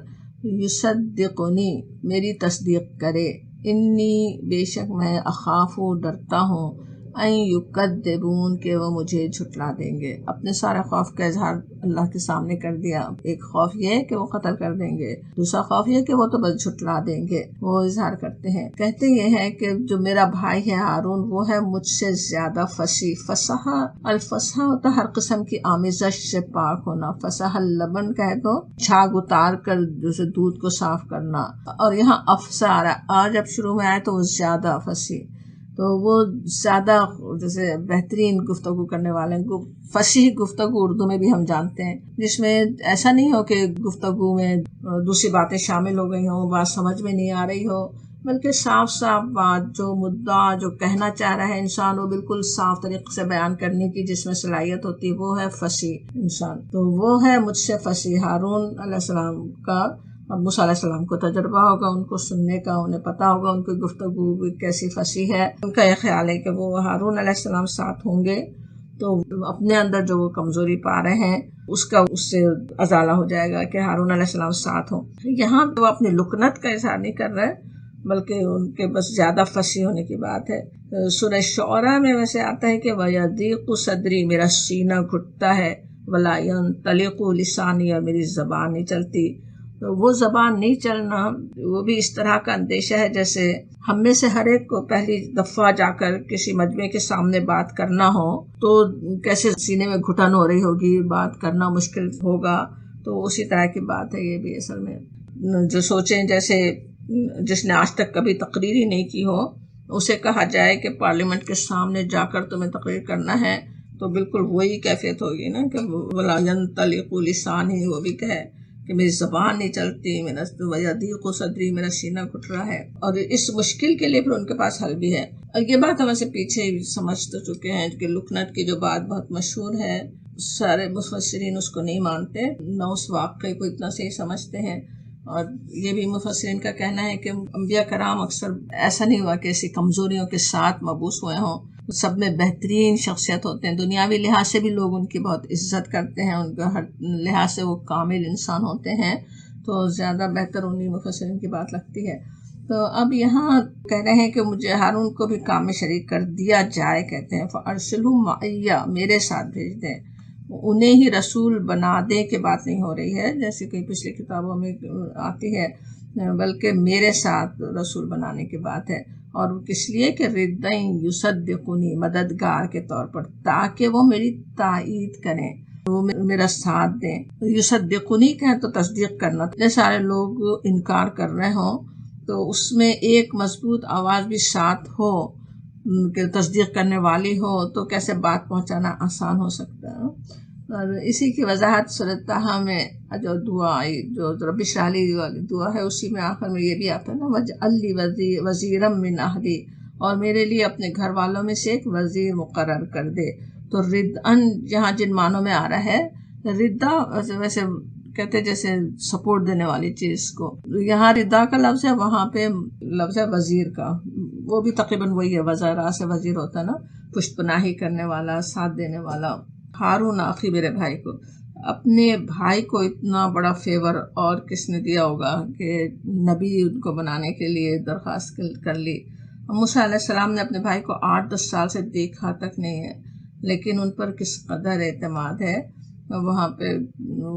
یصدقنی میری تصدیق کرے، انی بے شک میں، اخاف ڈرتا ہوں، ان یکذبون کہ وہ مجھے جھٹلا دیں گے. اپنے سارے خوف کا اظہار اللہ کے سامنے کر دیا. ایک خوف یہ ہے کہ وہ قتل کر دیں گے، دوسرا خوف یہ کہ وہ تو بس جھٹلا دیں گے. وہ اظہار کرتے ہیں، کہتے یہ ہے کہ جو میرا بھائی ہے ہارون وہ ہے مجھ سے زیادہ فصیح. فصاح، الفصاح ہوتا ہر قسم کی آمیزش سے پاک ہونا. فصاح اللبن کہے تو جھاگ اتار کر جیسے دودھ کو صاف کرنا. اور یہاں افصاح آ رہا، آج اب شروع میں آئے تو وہ زیادہ فصیح، تو وہ زیادہ جیسے بہترین گفتگو کرنے والے ہیں. فصیح گفتگو اردو میں بھی ہم جانتے ہیں جس میں ایسا نہیں ہو کہ گفتگو میں دوسری باتیں شامل ہو گئی ہوں، بات سمجھ میں نہیں آ رہی ہو، بلکہ صاف صاف بات، جو مدعا جو کہنا چاہ رہا ہے انسان وہ بالکل صاف طریقے سے بیان کرنے کی جس میں صلاحیت ہوتی ہے، وہ ہے فصیح انسان. تو وہ ہے مجھ سے فصیح. ہارون علیہ السلام کا، اب موسیٰ علیہ السلام کو تجربہ ہوگا ان کو سننے کا، انہیں پتا ہوگا ان کی گفتگو کیسی فصیح ہے. ان کا یہ خیال ہے کہ وہ ہارون علیہ السلام ساتھ ہوں گے تو اپنے اندر جو وہ کمزوری پا رہے ہیں اس سے ازالہ ہو جائے گا کہ ہارون علیہ السلام ساتھ ہوں. یہاں وہ اپنی لکنت کا اظہار نہیں کر رہے بلکہ ان کے بس زیادہ فصیح ہونے کی بات ہے. سورہ شعراء میں ویسے آتا ہے کہ وَيَضِيقُ صَدْرِي، میرا سینہ گھٹتا ہے، وَلَا يَنطَلِقُ لِسَانِي، اور میری زبان نہیں چلتی. تو وہ زبان نہیں چلنا وہ بھی اس طرح کا اندیشہ ہے جیسے ہم میں سے ہر ایک کو پہلی دفعہ جا کر کسی مجمع کے سامنے بات کرنا ہو تو کیسے سینے میں گھٹن ہو رہی ہوگی، بات کرنا مشکل ہوگا. تو اسی طرح کی بات ہے یہ بھی. اصل میں جو سوچیں جیسے جس نے آج تک کبھی تقریر ہی نہیں کی ہو اسے کہا جائے کہ پارلیمنٹ کے سامنے جا کر تمہیں تقریر کرنا ہے تو بالکل وہی کیفیت ہوگی نا کہ وَلَا يَنطَلِقُ لِسَانِي، وہ بھی کہے کہ میری زبان نہیں چلتی، میرا وَيَضِيقُ صَدْرِي، میرا سینہ گھٹ رہا ہے. اور اس مشکل کے لیے پھر ان کے پاس حل بھی ہے. اور یہ بات ہم سے پیچھے سمجھ تو چکے ہیں کہ لکنت کی جو بات بہت مشہور ہے، سارے مفسرین اس کو نہیں مانتے، نہ اس واقعے کو اتنا صحیح سمجھتے ہیں. اور یہ بھی مفسرین کا کہنا ہے کہ انبیاء کرام اکثر ایسا نہیں ہوا کہ ایسی کمزوریوں کے ساتھ مبعوث ہوئے ہوں. سب میں بہترین شخصیت ہوتے ہیں، دنیاوی لحاظ سے بھی لوگ ان کی بہت عزت کرتے ہیں، ان کا ہر لحاظ سے وہ کامل انسان ہوتے ہیں. تو زیادہ بہتر انہی مفسرین کی بات لگتی ہے. تو اب یہاں کہہ رہے ہیں کہ مجھے ہارون کو بھی کام میں شریک کر دیا جائے. کہتے ہیں فَأَرْسِلْهُ مَعِيَّ، میرے ساتھ بھیج دیں. انہیں ہی رسول بنا دے کے بات نہیں ہو رہی ہے جیسے کہ پچھلی کتابوں میں آتی ہے، بلکہ میرے ساتھ رسول بنانے کی بات ہے. اور کس لیے کہ ردّن یصدقونی، مددگار کے طور پر، تاکہ وہ میری تائید کریں، وہ میرا ساتھ دیں. یصدقونی کہیں تو تصدیق کرنا. اتنے سارے لوگ انکار کر رہے ہوں تو اس میں ایک مضبوط آواز بھی ساتھ ہو کہ تصدیق کرنے والی ہو تو کیسے بات پہنچانا آسان ہو سکتا ہے. اور اسی کی وضاحت سورۃ طٰہٰ میں جو دعا آئی، جو رب اشرح لی والی دعا ہے، اسی میں آخر میں یہ بھی آتا ہے نا وَاجْعَل لِّی وَزِیرًا مِّنْ أَہْلِی، اور میرے لیے اپنے گھر والوں میں سے ایک وزیر مقرر کر دے. تو ردّن یہاں جن معنوں میں آ رہا ہے، ردّا ویسے کہتے جیسے سپورٹ دینے والی چیز کو، یہاں ردّا کا لفظ ہے، وہاں پہ لفظ ہے وزیر کا. وہ بھی تقریباً وہی ہے، وزارا سے وزیر ہوتا ہے نا، پشت پناہی کرنے والا، ساتھ دینے والا. ہارون آخی میرے بھائی کو، اپنے بھائی کو اتنا بڑا فیور اور کس نے دیا ہوگا کہ نبی ان کو بنانے کے لیے درخواست کر لی. موسیٰ علیہ السلام نے اپنے بھائی کو 8-10 سال سے دیکھا تک نہیں ہے، لیکن ان پر کس قدر اعتماد ہے. وہاں پہ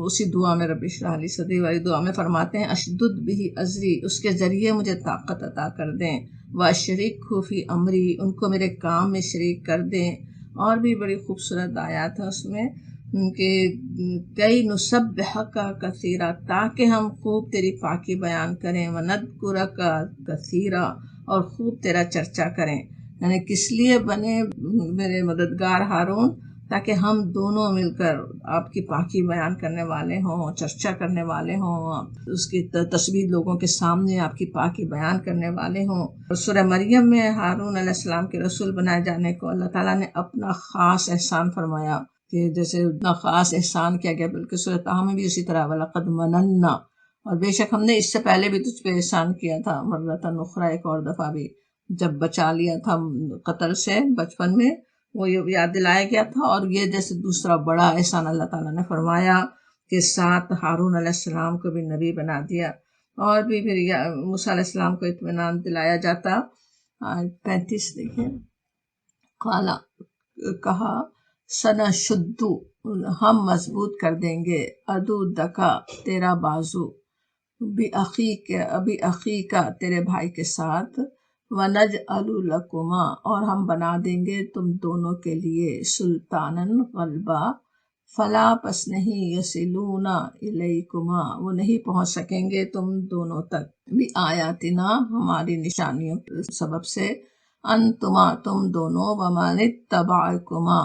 اسی دعا میں رب اشرح لی صدری والی دعا میں فرماتے ہیں اشدد بہ ازری، اس کے ذریعے مجھے طاقت عطا کر دیں. واشرکہ فی امری، ان کو میرے کام میں شریک کر دیں. اور بھی بڑی خوبصورت آیات ہیں اس میں کہ کئی نسبحک کثیرا، تاکہ ہم خوب تیری پاکی بیان کریں، ونذکرک کثیرا، اور خوب تیرا چرچا کریں. یعنی کس لیے بنے میرے مددگار ہارون؟ تاکہ ہم دونوں مل کر آپ کی پاکی بیان کرنے والے ہوں، چرچا کرنے والے ہوں، اس کی تصویر لوگوں کے سامنے آپ کی پاکی بیان کرنے والے ہوں. سورہ مریم میں ہارون علیہ السلام کے رسول بنائے جانے کو اللہ تعالیٰ نے اپنا خاص احسان فرمایا کہ جیسے اتنا خاص احسان کیا گیا، بلکہ سورہ طٰہٰ میں بھی اسی طرح وَلَقَدْ مَنَنَّا، اور بے شک ہم نے اس سے پہلے بھی تجھ پہ احسان کیا تھا، مرۃً اخریٰ، ایک اور دفعہ بھی، جب بچا لیا تھا قتل سے بچپن میں، وہ یاد دلایا گیا تھا. اور یہ جیسے دوسرا بڑا احسان اللہ تعالیٰ نے فرمایا کہ ساتھ ہارون علیہ السلام کو بھی نبی بنا دیا. اور بھی پھر موسیٰ علیہ السلام کو اطمینان دلایا جاتا. 35 دیکھیں قالا کہا سنشدو ہم مضبوط کر دیں گے عدودکا تیرا بازو بی کا تیرے بھائی کے ساتھ ونجعل لکما اور ہم بنا دیں گے تم دونوں کے لیے سلطانن غلبہ فلا پس نہیں یصلون الیکما وہ نہیں پہنچ سکیں گے تم دونوں تک بھی آیاتنا ہماری نشانیوں کے سبب سے انتما تم دونوں ومن اتبعکما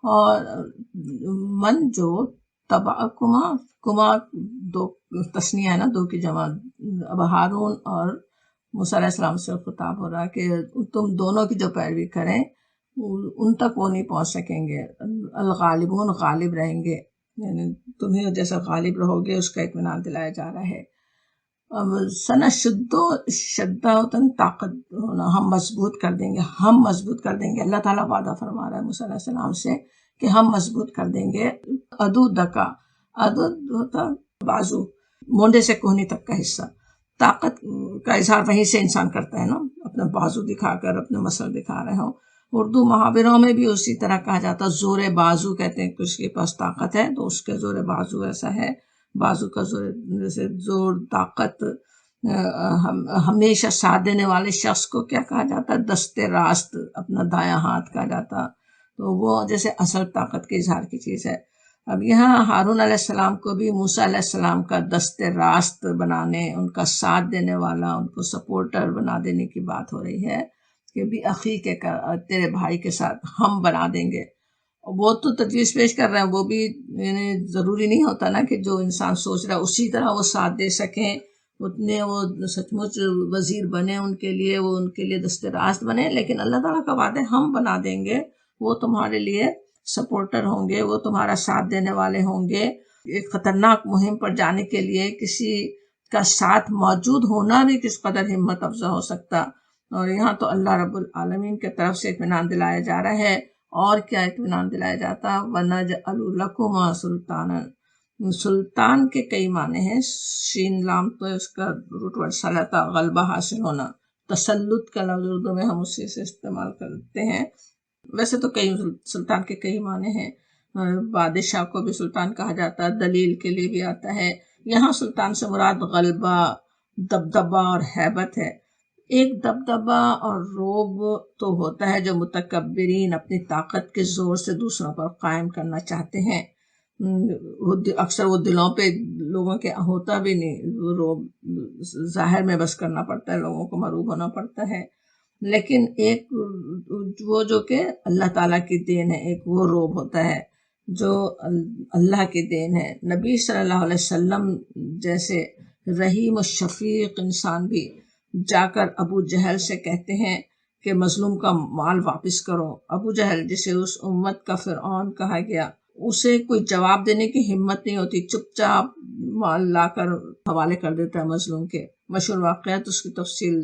اور من جو تبعکما کما دو تسنیہ ہے نا، دو کی جمع. اب ہارون اور موسیٰ علیہ السلام سے خطاب ہو رہا کہ تم دونوں کی جو پیروی کریں ان تک وہ نہیں پہنچ سکیں گے. الغالبون غالب رہیں گے، یعنی تمہیں جیسا غالب رہو گے اس کا اطمینان دلایا جا رہا ہے. اب سنشدو شدہ ہوتا ہے طاقت ہونا، ہم مضبوط کر دیں گے، ہم مضبوط کر دیں گے. اللہ تعالیٰ وعدہ فرما رہا ہے موسیٰ علیہ السلام سے کہ ہم مضبوط کر دیں گے. عدودکا، عدود ہوتا بازو، مونڈے سے کوہنی تک کا حصہ. طاقت کا اظہار وہیں سے انسان کرتا ہے نا، اپنا بازو دکھا کر اپنے مسل دکھا رہے ہوں. اردو محاوروں میں بھی اسی طرح کہا جاتا، زور بازو کہتے ہیں، کچھ کے پاس طاقت ہے تو اس کے زور بازو ایسا ہے. بازو کا زور جیسے زور، طاقت. ہمیشہ ساتھ دینے والے شخص کو کیا کہا جاتا؟ دست راست، اپنا دایاں ہاتھ کہا جاتا. تو وہ جیسے اصل طاقت کے اظہار کی چیز ہے. اب یہاں ہارون علیہ السلام کو بھی موسیٰ علیہ السلام کا دست راست بنانے، ان کا ساتھ دینے والا، ان کو سپورٹر بنا دینے کی بات ہو رہی ہے کہ بھی اخی کے تیرے بھائی کے ساتھ ہم بنا دیں گے. وہ تو تجویز پیش کر رہے ہیں، وہ بھی یعنی ضروری نہیں ہوتا نا کہ جو انسان سوچ رہا ہے اسی طرح وہ ساتھ دے سکیں، اتنے وہ سچ مچ وزیر بنے ان کے لیے، وہ ان کے لیے دست راست بنے. لیکن اللہ تعالیٰ کا وعدہ ہم بنا دیں گے، وہ تمہارے لیے سپورٹر ہوں گے، وہ تمہارا ساتھ دینے والے ہوں گے. ایک خطرناک مہم پر جانے کے لیے کسی کا ساتھ موجود ہونا بھی کس قدر ہمت افزا ہو سکتا. اور یہاں تو اللہ رب العالمین کی طرف سے اطمینان دلایا جا رہا ہے. اور کیا اطمینان دلایا جاتا؟ وَنَجْعَلُ لَكُمَا سُلْطَانًا. سلطان کے کئی معنی ہیں. شین لام تو اس کا روٹ ورڈ سلطہ، غلبہ حاصل ہونا. تسلط کا لفظ اردو میں ہم اسی سے استعمال کرتے ہیں. ویسے تو کئی سلطان کے کئی معنی ہیں. بادشاہ کو بھی سلطان کہا جاتا ہے، دلیل کے لیے بھی آتا ہے. یہاں سلطان سے مراد غلبہ، دبدبہ اور ہیبت ہے. ایک دبدبہ اور روب تو ہوتا ہے جو متکبرین اپنی طاقت کے زور سے دوسروں پر قائم کرنا چاہتے ہیں. اکثر وہ دلوں پہ لوگوں کے ہوتا بھی نہیں، روب ظاہر میں بس کرنا پڑتا ہے، لوگوں کو مرعوب ہونا پڑتا ہے. لیکن ایک وہ جو کہ اللہ تعالیٰ کی دین ہے، ایک وہ روب ہوتا ہے جو اللہ کی دین ہے. نبی صلی اللہ علیہ وسلم جیسے رحیم و شفیق انسان بھی جا کر ابو جہل سے کہتے ہیں کہ مظلوم کا مال واپس کرو. ابو جہل جسے اس امت کا فرعون کہا گیا، اسے کوئی جواب دینے کی ہمت نہیں ہوتی، چپ چاپ مال لا کر حوالے کر دیتا ہے مظلوم کے. مشہور واقعات، اس کی تفصیل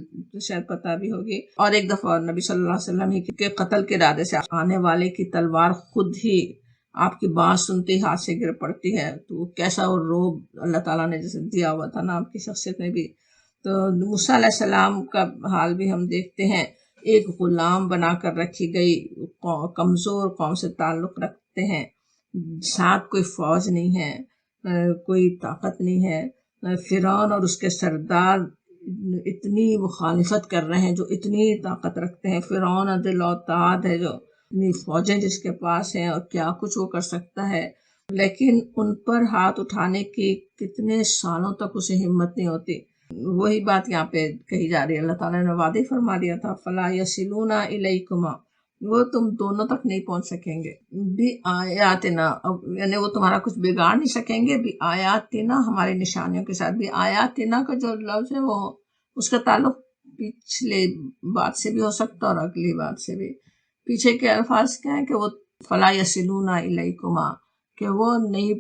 شاید پتہ بھی ہوگی. اور ایک دفعہ نبی صلی اللہ علیہ وسلم ہی کے قتل کے ارادے سے آنے والے کی تلوار خود ہی آپ کی بات سنتے ہی ہاتھ سے گر پڑتی ہے. تو کیسا وہ روب اللہ تعالیٰ نے جیسے دیا ہوا تھا نا آپ کی شخصیت میں بھی. تو موسیٰ علیہ السلام کا حال بھی ہم دیکھتے ہیں. ایک غلام بنا کر رکھی گئی، کمزور قوم سے تعلق رکھتے ہیں، ساتھ کوئی فوج نہیں ہے، کوئی طاقت نہیں ہے. فرعون اور اس کے سردار اتنی مخالفت کر رہے ہیں جو اتنی طاقت رکھتے ہیں. فرعون عدل اوتاد ہے، جو اتنی فوجیں جس کے پاس ہیں اور کیا کچھ وہ کر سکتا ہے. لیکن ان پر ہاتھ اٹھانے کی کتنے سالوں تک اسے ہمت نہیں ہوتی. وہی بات یہاں پہ کہی جا رہی ہے. اللہ تعالیٰ نے وعدہ فرما دیا تھا فلا یصلون الیکما، وہ تم دونوں تک نہیں پہنچ سکیں گے. بھی آیاتنا، یعنی وہ تمہارا کچھ بگاڑ نہیں سکیں گے. بھی آیاتنا، ہماری نشانیوں کے ساتھ. بھی آیاتنا کا جو لفظ ہے وہ اس کا تعلق پچھلے بات سے بھی ہو سکتا اور اگلی بات سے بھی. پیچھے کے الفاظ کیا ہیں کہ وہ فلا یصلون الیکما، کہ وہ نہیں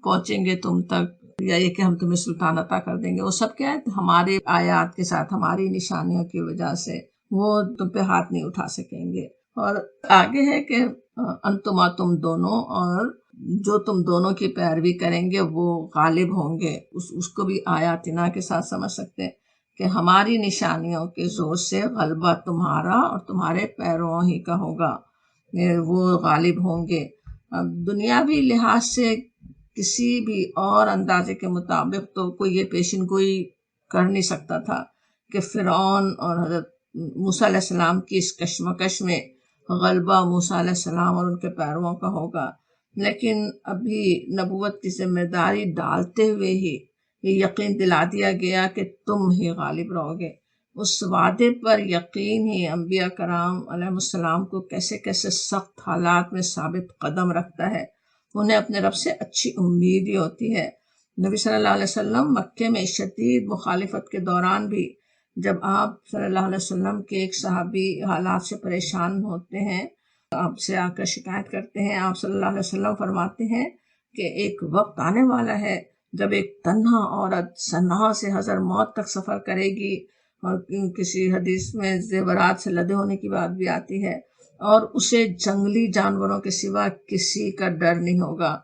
پہنچیں گے تم تک، یا یہ کہ ہم تمہیں سلطان عطا کر دیں گے. وہ سب کیا ہے؟ ہمارے آیات کے ساتھ، ہماری نشانیوں کی وجہ سے وہ تم پہ ہاتھ نہیں اٹھا سکیں گے. اور آگے ہے کہ انتما، تم دونوں، اور جو تم دونوں کی پیروی کریں گے وہ غالب ہوں گے. اس کو بھی آیاتنا کے ساتھ سمجھ سکتے ہیں کہ ہماری نشانیوں کے زور سے غلبہ تمہارا اور تمہارے پیروں ہی کا ہوگا. وہ غالب ہوں گے۔ اب دنیاوی لحاظ سے کسی بھی اور اندازے کے مطابق تو کوئی یہ پیشن گوئی کر نہیں سکتا تھا کہ فرعون اور حضرت موسیٰ علیہ السلام کی اس کشمکش میں غلبہ موسیٰ علیہ السلام اور ان کے پیرووں کا ہوگا، لیکن ابھی نبوت کی ذمہ داری ڈالتے ہوئے ہی یہ یقین دلا دیا گیا کہ تم ہی غالب رہو گے۔ اس وعدے پر یقین ہی انبیاء کرام علیہ السلام کو کیسے کیسے سخت حالات میں ثابت قدم رکھتا ہے۔ انہیں اپنے رب سے اچھی امید ہی ہوتی ہے۔ نبی صلی اللہ علیہ وسلم مکے میں شدید مخالفت کے دوران بھی جب آپ صلی اللہ علیہ وسلم کے ایک صحابی حالات سے پریشان ہوتے ہیں، آپ سے آ کر شکایت کرتے ہیں، آپ صلی اللہ علیہ وسلم فرماتے ہیں کہ ایک وقت آنے والا ہے جب ایک تنہا عورت صنعاء سے حضر موت تک سفر کرے گی، اور کسی حدیث میں زیورات سے لدے ہونے کی بات بھی آتی ہے، اور اسے جنگلی جانوروں کے سوا کسی کا ڈر نہیں ہوگا۔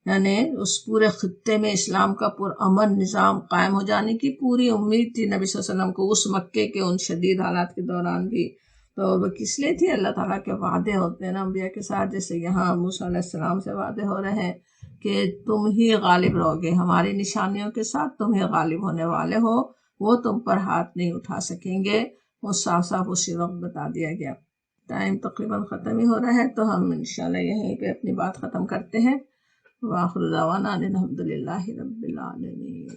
یعنی اس پورے خطے میں اسلام کا پرامن نظام قائم ہو جانے کی پوری امید تھی نبی صلی اللہ علیہ وسلم کو اس مکے کے ان شدید حالات کے دوران بھی۔ تو وہ کس لیے تھی؟ اللہ تعالیٰ کے وعدے ہوتے ہیں نا انبیاء کے ساتھ، جیسے یہاں موسیٰ علیہ السلام سے وعدے ہو رہے ہیں کہ تم ہی غالب رہو گے، ہماری نشانیوں کے ساتھ تم ہی غالب ہونے والے ہو، وہ تم پر ہاتھ نہیں اٹھا سکیں گے۔ وہ صاف صاف اسی وقت بتا دیا گیا۔ ٹائم تقریباً ختم ہی ہو رہا ہے، تو ہم انشاءاللہ یہیں پہ اپنی بات ختم کرتے ہیں۔ وآخر دعوانا الحمد للہ رب العالمین۔